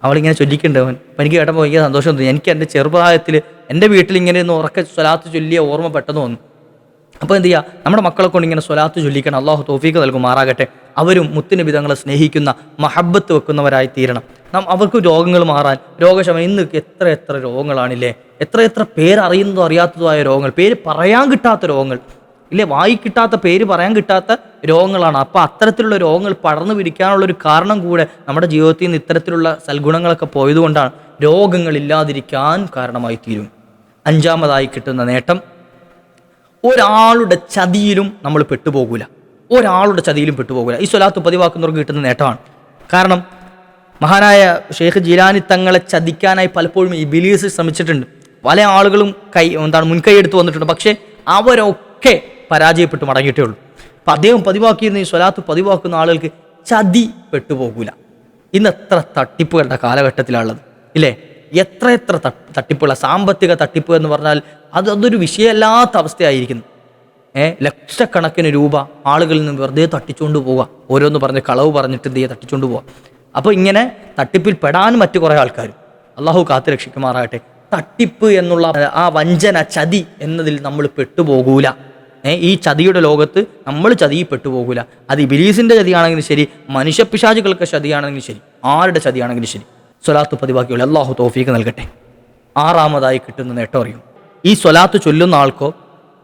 അവളിങ്ങനെ ചൊല്ലിക്കുന്നുണ്ട്. അവൻ അപ്പം എനിക്ക് കേട്ടപ്പോൾ ഭയങ്കര സന്തോഷം തോന്നി. എനിക്ക് എൻ്റെ ചെറുപ്രായത്തിൽ എൻ്റെ വീട്ടിലിങ്ങനെ ഒന്ന് ഉറക്കെ സ്വലാത്ത് ചൊല്ലിയ ഓർമ്മ പെട്ടെന്ന് വന്നു. അപ്പോൾ എന്ത് ചെയ്യുക, നമ്മുടെ മക്കളെ കൊണ്ട് ഇങ്ങനെ സ്വലാത്ത് ചൊല്ലിക്കണം. അല്ലാഹു തൗഫീഖ് നൽകുമാറാകട്ടെ. അവരും മുത്തുനബി തങ്ങളെ സ്നേഹിക്കുന്ന, മഹബത്ത് വെക്കുന്നവരായി തീരണം. അവർക്ക് രോഗങ്ങൾ മാറാൻ, രോഗശമനം. ഇന്ന് എത്ര രോഗങ്ങളാണില്ലേ, എത്ര പേരറിയുന്നതോ അറിയാത്തതോ ആയ രോഗങ്ങൾ, പേര് പറയാൻ കിട്ടാത്ത രോഗങ്ങൾ. ഇല്ലേ? വായി കിട്ടാത്ത, പേര് പറയാൻ കിട്ടാത്ത രോഗങ്ങളാണ്. അപ്പോൾ അത്തരത്തിലുള്ള രോഗങ്ങൾ പടർന്നു പിടിക്കാനുള്ളൊരു കാരണം കൂടെ നമ്മുടെ ജീവിതത്തിൽ നിന്ന് ഇത്തരത്തിലുള്ള സൽഗുണങ്ങളൊക്കെ പോയതുകൊണ്ടാണ്. രോഗങ്ങളില്ലാതിരിക്കാൻ കാരണമായി തീരും. അഞ്ചാമതായി കിട്ടുന്ന നേട്ടം, ഒരാളുടെ ചതിയിലും നമ്മൾ പെട്ടുപോകൂല. ഒരാളുടെ ചതിയിലും പെട്ടുപോകൂല. ഈ സ്വലാത്ത് പതിവാക്കുന്നവർക്ക് കിട്ടുന്ന നേട്ടമാണ്. കാരണം മഹാനായ ഷെയ്ഖ് ജീലാനി തങ്ങളെ ചതിക്കാനായി പലപ്പോഴും ഇബ്ലീസ് ശ്രമിച്ചിട്ടുണ്ട്. പല ആളുകളും മുൻകൈ എടുത്ത് വന്നിട്ടുണ്ട്. പക്ഷേ അവരൊക്കെ പരാജയപ്പെട്ട് മടങ്ങിയിട്ടേ ഉള്ളൂ. അപ്പം അദ്ദേഹം പതിവാക്കിയിരുന്ന ഈ സ്വലാത്ത് പതിവാക്കുന്ന ആളുകൾക്ക് ചതി പെട്ടുപോകൂല. ഇന്ന് എത്ര തട്ടിപ്പുകളുടെ കാലഘട്ടത്തിലുള്ളത് ഇല്ലേ? എത്ര തട്ടിപ്പുള്ള സാമ്പത്തിക തട്ടിപ്പ് എന്ന് പറഞ്ഞാൽ അതൊരു വിഷയമല്ലാത്ത അവസ്ഥയായിരിക്കുന്നു. ലക്ഷക്കണക്കിന് രൂപ ആളുകളിൽ നിന്ന് വെറുതെ തട്ടിച്ചുകൊണ്ട് പോവുക, ഓരോന്ന് പറഞ്ഞ് കളവ് പറഞ്ഞിട്ട് എന്ത് ചെയ്യുക, തട്ടിച്ചുകൊണ്ട് പോവുക. അപ്പോൾ ഇങ്ങനെ തട്ടിപ്പിൽ പെടാൻ മറ്റു കുറേ ആൾക്കാർ, അള്ളാഹു കാത്തു രക്ഷിക്കുമാറാകട്ടെ. തട്ടിപ്പ് എന്നുള്ള ആ വഞ്ചന, ചതി എന്നതിൽ നമ്മൾ പെട്ടുപോകൂല. ഈ ചതിയുടെ ലോകത്ത് നമ്മൾ ചതിയിൽ പെട്ടുപോകൂല. അത് ഇബ്ലീസിന്റെ ചതിയാണെങ്കിലും ശരി, മനുഷ്യപിശാചുകൾക്ക് ചതിയാണെങ്കിലും ശരി, ആരുടെ ചതിയാണെങ്കിലും ശരി, സ്വലാത്ത് പതിവാക്കിയുള്ള അള്ളാഹു തൗഫീഖ് നൽകട്ടെ. ആറാമതായി കിട്ടുന്ന നേട്ടം അറിയും, ഈ സ്വലാത്ത് ചൊല്ലുന്ന ആൾക്കോ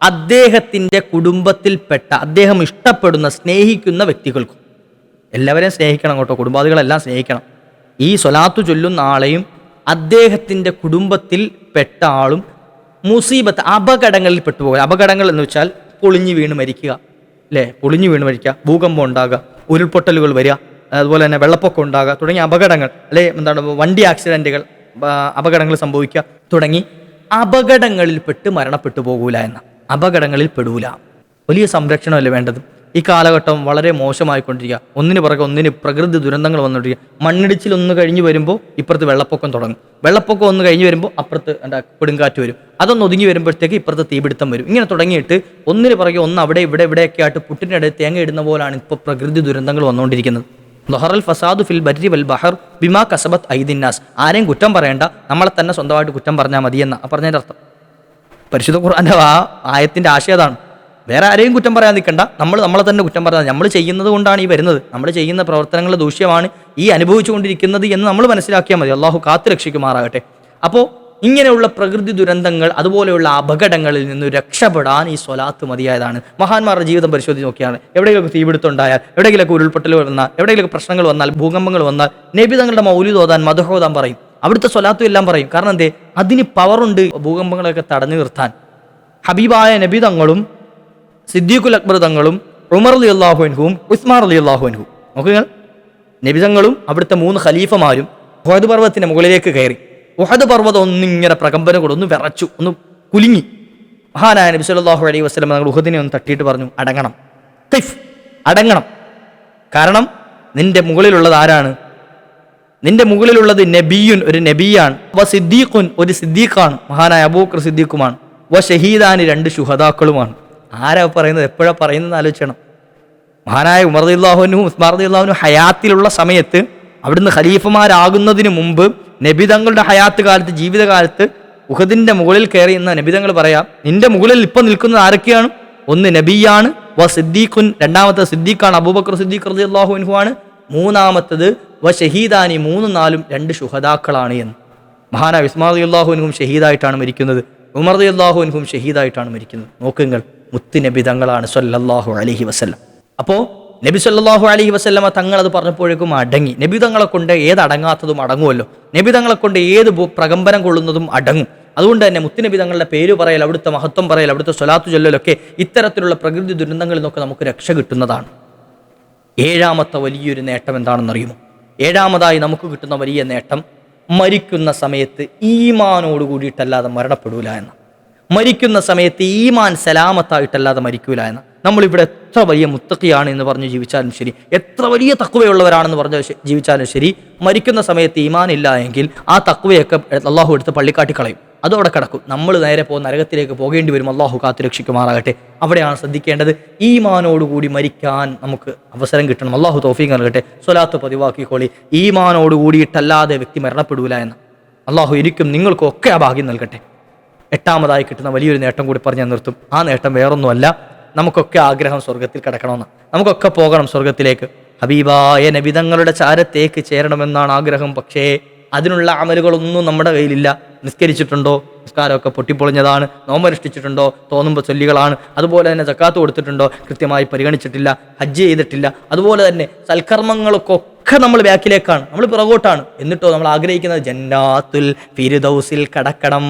അദ്ദേഹത്തിൻ്റെ കുടുംബത്തിൽപ്പെട്ട, അദ്ദേഹം ഇഷ്ടപ്പെടുന്ന, സ്നേഹിക്കുന്ന വ്യക്തികൾക്കും, എല്ലാവരെയും സ്നേഹിക്കണം കേട്ടോ, കുടുംബാദികളെല്ലാം സ്നേഹിക്കണം. ഈ സ്വലാത്ത് ചൊല്ലുന്ന ആളെയും അദ്ദേഹത്തിൻ്റെ കുടുംബത്തിൽ പെട്ട ആളും മുസീബത്ത്, അപകടങ്ങളിൽ പെട്ടുപോകുക. അപകടങ്ങൾ എന്ന് വെച്ചാൽ പൊളിഞ്ഞു വീണ് മരിക്കുക, അല്ലേ? പൊളിഞ്ഞു വീണ് മരിക്കുക, ഭൂകമ്പം ഉണ്ടാകുക, ഉരുൾപൊട്ടലുകൾ വരിക, അതുപോലെ തന്നെ വെള്ളപ്പൊക്കം ഉണ്ടാകുക തുടങ്ങിയ അപകടങ്ങൾ, അല്ലെ വണ്ടി ആക്സിഡൻറ്റുകൾ, അപകടങ്ങൾ സംഭവിക്കുക തുടങ്ങി അപകടങ്ങളിൽ പെട്ട് മരണപ്പെട്ടു പോകൂല എന്ന, അപകടങ്ങളിൽ പെടൂല. വലിയ സംരക്ഷണമല്ലേ വേണ്ടത്? ഈ കാലഘട്ടം വളരെ മോശമായിക്കൊണ്ടിരിക്കുക. ഒന്നിന് പുറകെ ഒന്നിന് പ്രകൃതി ദുരന്തങ്ങൾ വന്നുകൊണ്ടിരിക്കുക. മണ്ണിടിച്ചിൽ ഒന്ന് കഴിഞ്ഞ് വരുമ്പോൾ ഇപ്പുറത്ത് വെള്ളപ്പൊക്കം തുടങ്ങും. വെള്ളപ്പൊക്കം ഒന്ന് കഴിഞ്ഞ് വരുമ്പോൾ അപ്പുറത്ത് കൊടുങ്കാറ്റ് വരും. അതൊന്ന് ഒതുങ്ങി വരുമ്പോഴത്തേക്ക് ഇപ്പുറത്ത് തീപിടുത്തം വരും. ഇങ്ങനെ തുടങ്ങിയിട്ട് ഒന്നിന് പുറകെ ഒന്ന് അവിടെ ഇവിടെയൊക്കെ ആയിട്ട് പുട്ടിനിടയിൽ തേങ്ങ ഇടുന്ന പോലാണ് ഇപ്പോൾ പ്രകൃതി ദുരന്തങ്ങൾ വന്നുകൊണ്ടിരിക്കുന്നത്. ലഹറൽ ഫസാദു ഫിൽ ബർരി വൽ ബഹർ ബിമാ കസബത്ത് ഐദിന്നാസ്. ആരെയും കുറ്റം പറയേണ്ട, നമ്മളെ തന്നെ സ്വന്തമായിട്ട് കുറ്റം പറഞ്ഞാൽ മതിയെന്ന പറഞ്ഞതിൻ്റെ അർത്ഥം. പരിശുദ്ധ ഖുർആന്റെ ആ ആയത്തിൻ്റെ ആശയം അതാണ്. വേറെ ആരെയും കുറ്റം പറയാൻ നിൽക്കണ്ട, നമ്മളെ തന്നെ കുറ്റം പറയാൻ. നമ്മൾ ചെയ്യുന്നത് കൊണ്ടാണ് ഈ വരുന്നത്, നമ്മൾ ചെയ്യുന്ന പ്രവർത്തനങ്ങളുടെ ദൂഷ്യമാണ് ഈ അനുഭവിച്ചുകൊണ്ടിരിക്കുന്നത് എന്ന് നമ്മൾ മനസ്സിലാക്കിയാൽ മതി. അള്ളാഹു കാത്തു രക്ഷിക്കുമാറാകട്ടെ. അപ്പോൾ ഇങ്ങനെയുള്ള പ്രകൃതി ദുരന്തങ്ങൾ, അതുപോലെയുള്ള അപകടങ്ങളിൽ നിന്ന് രക്ഷപ്പെടാൻ ഈ സ്വലാത്ത് മതിയായതാണ്. മഹാന്മാരുടെ ജീവിതം പരിശോധിച്ച് നോക്കിയാണ്, എവിടെയെങ്കിലും തീപിടുത്തം ഉണ്ടായാൽ, എവിടെയെങ്കിലും ഉരുൾപൊട്ടലുകൾ വന്നാൽ, എവിടെയെങ്കിലും പ്രശ്നങ്ങൾ വന്നാൽ, ഭൂകമ്പങ്ങൾ വന്നാൽ, നബി തങ്ങളുടെ മൗലിദ് ഓതാൻ, മദ്ഹ് ഓതാൻ പറയും. അവിടുത്തെ സ്വലാത്തും എല്ലാം പറയും. കാരണം എന്തേ? അതിന് പവറുണ്ട് ഭൂകമ്പങ്ങളൊക്കെ തടഞ്ഞു നിർത്താൻ. ഹബീബായ നബി തങ്ങളും സിദ്ദീഖുൽ അക്ബർ തങ്ങളും ഉമർ റളിയല്ലാഹു അൻഹുവും ഉസ്മാൻ റളിയല്ലാഹു അൻഹു, നോക്കുക, നബി തങ്ങളും അവിടുത്തെ 3 ഖലീഫമാരും ഉഹദ് പർവ്വതത്തിന്റെ മുകളിലേക്ക് കയറി. ഉഹദ് പർവ്വതം ഒന്നിങ്ങനെ പ്രകമ്പനം കൂടെ ഒന്ന് വിറച്ചു, ഒന്ന് കുലുങ്ങി. മഹാനായ നബി സല്ലല്ലാഹു അലൈഹി വസല്ലം തങ്ങൾ ഉഹദിനെ ഒന്ന് തട്ടിയിട്ട് പറഞ്ഞു, അടങ്ങണം, ഖിഫ്, അടങ്ങണം. കാരണം നിന്റെ മുകളിലുള്ളത് ആരാണ്? നിന്റെ മുകളിലുള്ളത് നബിയുൻ, ഒരു നബിയാണ്, വ സിദ്ദീഖുൻ, ഒരു സിദ്ദീഖാണ്, മഹാനായ അബൂബക്കർ സിദ്ദീഖുമാണ്, വ ഷഹീദാനി, 2 ശുഹദാക്കളുമാണ്. ആരാ പറയുന്നത്? എപ്പോഴാണ് പറയുന്നത് ആലോചിക്കണം. മഹാനായ ഉമർ റളിയല്ലാഹു അൻഹു, ഉസ്മാൻ റളിയല്ലാഹു അൻഹു ഹയാത്തിലുള്ള സമയത്ത്, അവിടുന്ന് ഖലീഫമാരാകുന്നതിന് മുമ്പ് നബി തങ്ങളുടെ ഹയാത്ത് കാലത്ത്, ജീവിതകാലത്ത് ഉഹദിന്റെ മുകളിൽ കയറി എന്ന നബി തങ്ങൾ പറയാം, നിന്റെ മുകളിൽ ഇപ്പം നിൽക്കുന്നത് ആരൊക്കെയാണ്? ഒന്ന് നബിയാണ്, വ സിദ്ദീഖുൻ, രണ്ടാമത്തെ സിദ്ദീഖാണ്, അബൂബക്കർ സിദ്ദീഖ് റളിയല്ലാഹു അൻഹു ആണ്, മൂന്നാമത്തത് വ ഷഹീദാനി, 3 4 2 ശുഹദാക്കളാണ് എന്ന്. മഹാനായ ഉസ്മാൻ റളിയല്ലാഹു അൻഹും ഷഹീദായിട്ടാണ് മരിക്കുന്നത്, ഉമർ റളിയല്ലാഹു അൻഹും ഷഹീദായിട്ടാണ് മരിക്കുന്നത്. നോക്കുങ്ങൾ, മുത്ത് നബി തങ്ങളാണ് സ്വല്ലല്ലാഹു അലൈഹി വസല്ലം. അപ്പോൾ നബി സല്ലല്ലാഹു അലൈഹി വസല്ലമ തങ്ങൾ അത് പറഞ്ഞപ്പോഴേക്കും അടങ്ങി. നബി തങ്ങളെ കൊണ്ട് ഏത് അടങ്ങാത്തതും അടങ്ങുമല്ലോ, നബി തങ്ങളെ കൊണ്ട് ഏത് പ്രകമ്പനം കൊള്ളുന്നതും അടങ്ങും. അതുകൊണ്ട് തന്നെ മുത്തുനബി തങ്ങളുടെ പേര് പറയൽ, അവിടുത്തെ മഹത്വം പറയൽ, അവിടുത്തെ സ്വലാത്തു ചൊല്ലലൊക്കെ ഇത്തരത്തിലുള്ള പ്രകൃതി ദുരന്തങ്ങളിൽ നിന്നൊക്കെ നമുക്ക് രക്ഷ കിട്ടുന്നതാണ്. ഏഴാമത്തെ വലിയൊരു നേട്ടം എന്താണെന്നറിയുമോ? ഏഴാമതായി നമുക്ക് കിട്ടുന്ന വലിയ നേട്ടം, മരിക്കുന്ന സമയത്ത് ഈമാനോട് കൂടിയിട്ടല്ലാതെ മരണപ്പെടൂല എന്ന. മരിക്കുന്ന സമയത്ത് ഈമാൻ സലാമത്തായിട്ടല്ലാതെ മരിക്കൂല എന്ന. നമ്മളിവിടെ എത്ര വലിയ മുത്തഖിയാണ് എന്ന് പറഞ്ഞ് ജീവിച്ചാലും ശരി, എത്ര വലിയ തഖ്വയുള്ളവരാണെന്ന് പറഞ്ഞ് ജീവിച്ചാലും ശരി, മരിക്കുന്ന സമയത്ത് ഈമാൻ ഇല്ല എങ്കിൽ ആ തഖ്വയൊക്കെ അള്ളാഹു എടുത്ത് പള്ളിക്കാട്ടി കളയും, അതോടെ കിടക്കും. നമ്മൾ നേരെ പോകുന്ന നരകത്തിലേക്ക് പോകേണ്ടി വരും. അള്ളാഹു കാത്തു രക്ഷിക്കുമാറാകട്ടെ. അവിടെയാണ് ശ്രദ്ധിക്കേണ്ടത്. ഈമാനോടുകൂടി മരിക്കാൻ നമുക്ക് അവസരം കിട്ടണം. അള്ളാഹു തൗഫീഖ് നൽകട്ടെ. സ്വലാത്ത് പതിവാക്കിക്കോളി. ഈമാനോട് കൂടിയിട്ടല്ലാതെ വ്യക്തി മരണപ്പെടൂല എന്ന്. അള്ളാഹു എനിക്കും നിങ്ങൾക്കും ഒക്കെ ആ ഭാഗ്യം നൽകട്ടെ. എട്ടാമതായി കിട്ടുന്ന വലിയൊരു നേട്ടം കൂടി പറഞ്ഞ് ഞാൻ നിർത്തും. ആ നേട്ടം വേറൊന്നുമല്ല, നമുക്കൊക്കെ ആഗ്രഹം സ്വർഗത്തിൽ കിടക്കണമെന്ന്. നമുക്കൊക്കെ പോകണം സ്വർഗത്തിലേക്ക്. ഹബീബായ നബിതങ്ങളുടെ ചാരത്തേക്ക് ചേരണമെന്നാണ് ആഗ്രഹം. പക്ഷേ അതിനുള്ള അമലുകളൊന്നും നമ്മുടെ കയ്യിലില്ല. നിസ്കരിച്ചിട്ടുണ്ടോ, നിസ്കാരമൊക്കെ പൊട്ടിപ്പൊളിഞ്ഞതാണ്. നോമ്പനുഷ്ഠിച്ചിട്ടുണ്ടോ, തോന്നുമ്പോൾ ചൊല്ലികളാണ്. അതുപോലെ തന്നെ സക്കാത്ത് കൊടുത്തിട്ടുണ്ടോ, കൃത്യമായി പരിഗണിച്ചിട്ടില്ല. ഹജ്ജ് ചെയ്തിട്ടില്ല. അതുപോലെ തന്നെ സൽക്കർമ്മങ്ങൾക്കൊക്കെ നമ്മൾ ബാക്കിലേക്കാണ്, നമ്മൾ പുറകോട്ടാണ്. എന്നിട്ടോ നമ്മൾ ആഗ്രഹിക്കുന്നത് ജന്നാത്തുൽ ഫിർദൗസിൽ കടക്കണം,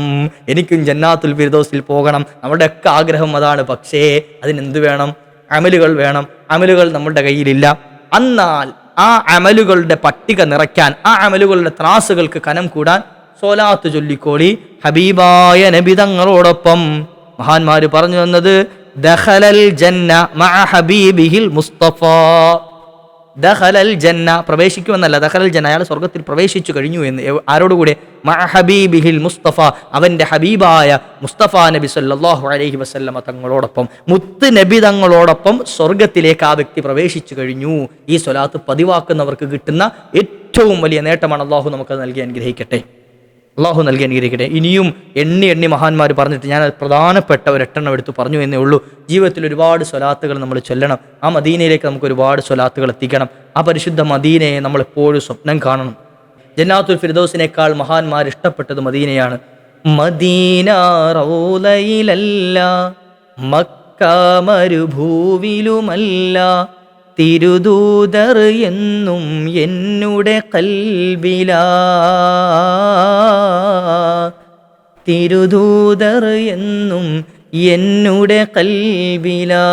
എനിക്കും ജന്നാത്തുൽ ഫിർദൗസിൽ പോകണം. നമ്മുടെയൊക്കെ ആഗ്രഹം അതാണ്. പക്ഷേ അതിനെന്ത് വേണം? അമലുകൾ വേണം. അമലുകൾ നമ്മുടെ കയ്യിലില്ല. എന്നാൽ ആ അമലുകളുടെ പട്ടിക നിറയ്ക്കാൻ, ആ അമലുകളുടെ ത്രാസുകൾക്ക് കനം കൂടാൻ സ്വലാത്ത് ചൊല്ലിക്കോളി. ഹബീബായ നബി തങ്ങളോടൊപ്പം മഹാന്മാര് പറഞ്ഞു വന്നത് ദഖലൽ ജന്ന മഅ ഹബീബിഹിൽ മുസ്തഫ. ദഖലൽ ജന്ന, പ്രവേശിക്കുമെന്നല്ല, ദഖലൽ ജന്ന, അയാൾ സ്വർഗത്തിൽ പ്രവേശിച്ചു കഴിഞ്ഞു എന്ന്. ആരോടുകൂടെ? മഅ ഹബീബിഹിൽ മുസ്തഫ, അവന്റെ ഹബീബായ മുസ്തഫ നബി സല്ലല്ലാഹു അലൈഹി വസല്ലമ തങ്ങളോടൊപ്പം, മുത്ത് നബി തങ്ങളോടൊപ്പം സ്വർഗത്തിലേക്ക് ആ വ്യക്തി പ്രവേശിച്ചു കഴിഞ്ഞു. ഈ സ്വലാത്ത് പതിവാക്കുന്നവർക്ക് കിട്ടുന്ന ഏറ്റവും വലിയ നേട്ടമാണ്. അള്ളാഹു നമുക്ക് നൽകി അനുഗ്രഹിക്കട്ടെ. അള്ളാഹു നൽകി അനുഗ്രഹിക്കട്ടെ. ഇനിയും എണ്ണി മഹാന്മാർ പറഞ്ഞിട്ട് ഞാൻ പ്രധാനപ്പെട്ട ഒരു 8 എടുത്ത് പറഞ്ഞു എന്നേ ഉള്ളൂ. ജീവിതത്തിൽ ഒരുപാട് സ്വലാത്തുകൾ നമ്മൾ ചൊല്ലണം. ആ മദീനയിലേക്ക് നമുക്ക് ഒരുപാട് സ്വലാത്തുകൾ എത്തിക്കണം. ആ പരിശുദ്ധ മദീനയെ നമ്മൾ എപ്പോഴും സ്വപ്നം കാണണം. ജന്നാത്തുൽ ഫിർദൗസിനേക്കാൾ മഹാന്മാർ ഇഷ്ടപ്പെട്ടത് മദീനയാണ്. മദീന റൗളയിലല്ല, മക്ക മരുഭൂവിലുമല്ല, തിരുദൂതർ എന്നും എന്നുടെ കൽബിലാ, തിരുദൂതർ എന്നും എന്നുടെ കൽബിലാ.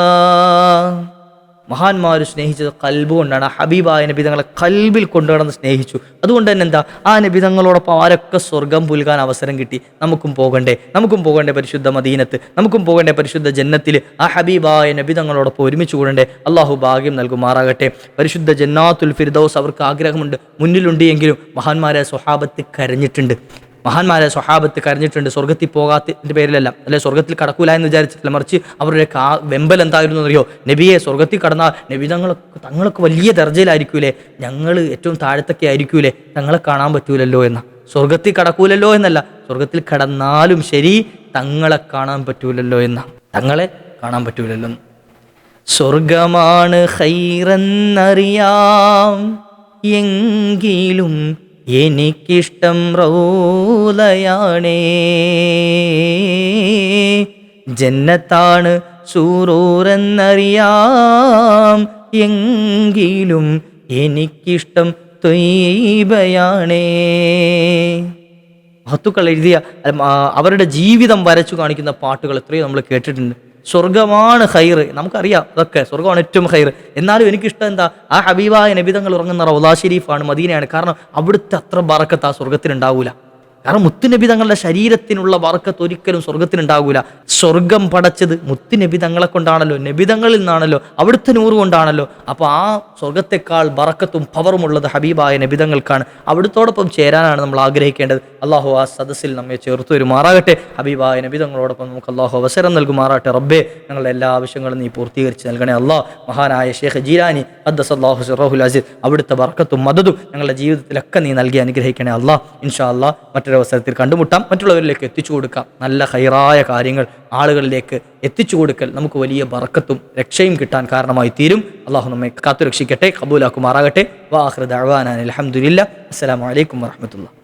മഹാന്മാർ സ്നേഹിച്ചത് കൽബ് കൊണ്ടാണ്. ഹബീബായ നബി തങ്ങളെ കൽബിൽ കൊണ്ടുനടന്ന് സ്നേഹിച്ചു. അതുകൊണ്ട് തന്നെ എന്താ, ആ നബി തങ്ങളോടൊപ്പം ആരൊക്കെ സ്വർഗം പുൽകാൻ അവസരം കിട്ടി. നമുക്കും പോകണ്ടേ പരിശുദ്ധ മദീനത്ത്, നമുക്കും പോകണ്ടേ പരിശുദ്ധ ജന്നത്തിൽ. ആ ഹബീബായ നബി തങ്ങളോടൊപ്പം ഒരുമിച്ച് കൂടണ്ടേ. അള്ളാഹു ഭാഗ്യം നൽകുമാറാകട്ടെ. പരിശുദ്ധ ജന്നാത്തുൽ ഫിർദൗസ് അവർക്ക് ആഗ്രഹമുണ്ട്, മുന്നിലുണ്ട്. എങ്കിലും മഹാന്മാരെ സ്വഹാബത്ത് കരഞ്ഞിട്ടുണ്ട്. സ്വർഗത്തിൽ പോകാത്തതിൻ്റെ പേരിലല്ല, അല്ലെ സ്വർഗത്തിൽ കടക്കൂല എന്ന് വിചാരിച്ചിട്ടില്ല. മറിച്ച് അവരുടെ വെമ്പൽ എന്തായിരുന്നു എന്നറിയോ? നബിയെ സ്വർഗത്തിൽ കടന്നാൽ നബി തങ്ങളൊക്കെ വലിയ ദർജയിലായിരിക്കൂലേ, ഞങ്ങൾ ഏറ്റവും താഴത്തൊക്കെ ആയിരിക്കൂലേ, തങ്ങളെ കാണാൻ പറ്റൂലല്ലോ എന്ന. സ്വർഗത്തിൽ കടക്കൂലല്ലോ എന്നല്ല, സ്വർഗത്തിൽ കടന്നാലും ശരി തങ്ങളെ കാണാൻ പറ്റൂലല്ലോ എന്ന. തങ്ങളെ കാണാൻ പറ്റൂലല്ലോ. സ്വർഗമാണ് ഖൈറെന്നറിയാം, എങ്കിലും എനിക്കിഷ്ടം റൗളയാണേ. ജന്നത്താണ് സൂറൂറെന്നറിയാം, എങ്കിലും എനിക്കിഷ്ടം ത്വയ്ബയാണേ. മഹത്തുക്കൾ എഴുതിയ അവരുടെ ജീവിതം വരച്ചു കാണിക്കുന്ന പാട്ടുകൾ എത്രയോ നമ്മൾ കേട്ടിട്ടുണ്ട്. സ്വർഗമാണ് ഖൈർ, നമുക്കറിയാം അതൊക്കെ, സ്വർഗമാണ് ഏറ്റവും ഖൈർ. എന്നാലും എനിക്കിഷ്ടം എന്താ, ആ ഹബീബായ നബി തങ്ങൾ ഉറങ്ങുന്ന റൗള ഷരീഫാണ്, മദീനയാണ്. കാരണം അവിടുത്തെ അത്ര ബറക്കത്ത് ആ സ്വർഗത്തിനുണ്ടാവൂല. കാരണം മുത്തുനബി തങ്ങളുടെ ശരീരത്തിനുള്ള ബറക്കത്ത് ഒരിക്കലും സ്വർഗത്തിനുണ്ടാകൂല. സ്വർഗം പടച്ചത് മുത്തുനബി തങ്ങളെ കൊണ്ടാണല്ലോ, നബി തങ്ങളിൽ നിന്നാണല്ലോ, അവിടുത്തെ നൂറ് കൊണ്ടാണല്ലോ. അപ്പോൾ ആ സ്വർഗത്തെക്കാൾ ബറക്കത്തും പവറുമുള്ളത് ഹബീബായ നബി തങ്ങൾക്കാണ്. അവിടുത്തോടൊപ്പം ചേരാനാണ് നമ്മൾ ആഗ്രഹിക്കേണ്ടത്. അള്ളാഹു ആ സദസ്സിൽ നമ്മെ ചേർത്ത് വരുമാറാകട്ടെ. ഹബീബായ നബി തങ്ങളോടൊപ്പം നമുക്ക് അള്ളാഹു അവസരം നൽകുമാറാകട്ടെ. റബ്ബേ, ഞങ്ങളുടെ എല്ലാ ആവശ്യങ്ങളും നീ പൂർത്തീകരിച്ച് നൽകണേ. അള്ളാഹ് മഹാനായ ഷേഖ് ജീലാനി ഖദ്ദസല്ലാഹു സിറഹുൽ അസീസ് അവിടുത്തെ ബറക്കത്തും മദദും ഞങ്ങളുടെ ജീവിതത്തിലൊക്കെ നീ നൽകി അനുഗ്രഹിക്കണേ. അള്ളാഹ് ഇൻഷാ അള്ളാഹ് മറ്റൊരവസരത്തിൽ കണ്ടുമുട്ടാം. മറ്റുള്ളവരിലേക്ക് എത്തിച്ചു കൊടുക്കാം. നല്ല ഖൈറായ കാര്യങ്ങൾ ആളുകളിലേക്ക് എത്തിച്ചു കൊടുക്കൽ നമുക്ക് വലിയ ബറക്കത്തും രക്ഷയും കിട്ടാൻ കാരണമായി തീരും. അള്ളാഹു നമ്മെ കാത്തുരക്ഷിക്കട്ടെ, ഖബൂലാക്കുമാറാകട്ടെ. വാഖിറു ദഅ്വാനാ അൽഹംദുലില്ലാഹ്. അസ്സലാമു അലൈക്കും വറഹ്മത്തുള്ളാഹി.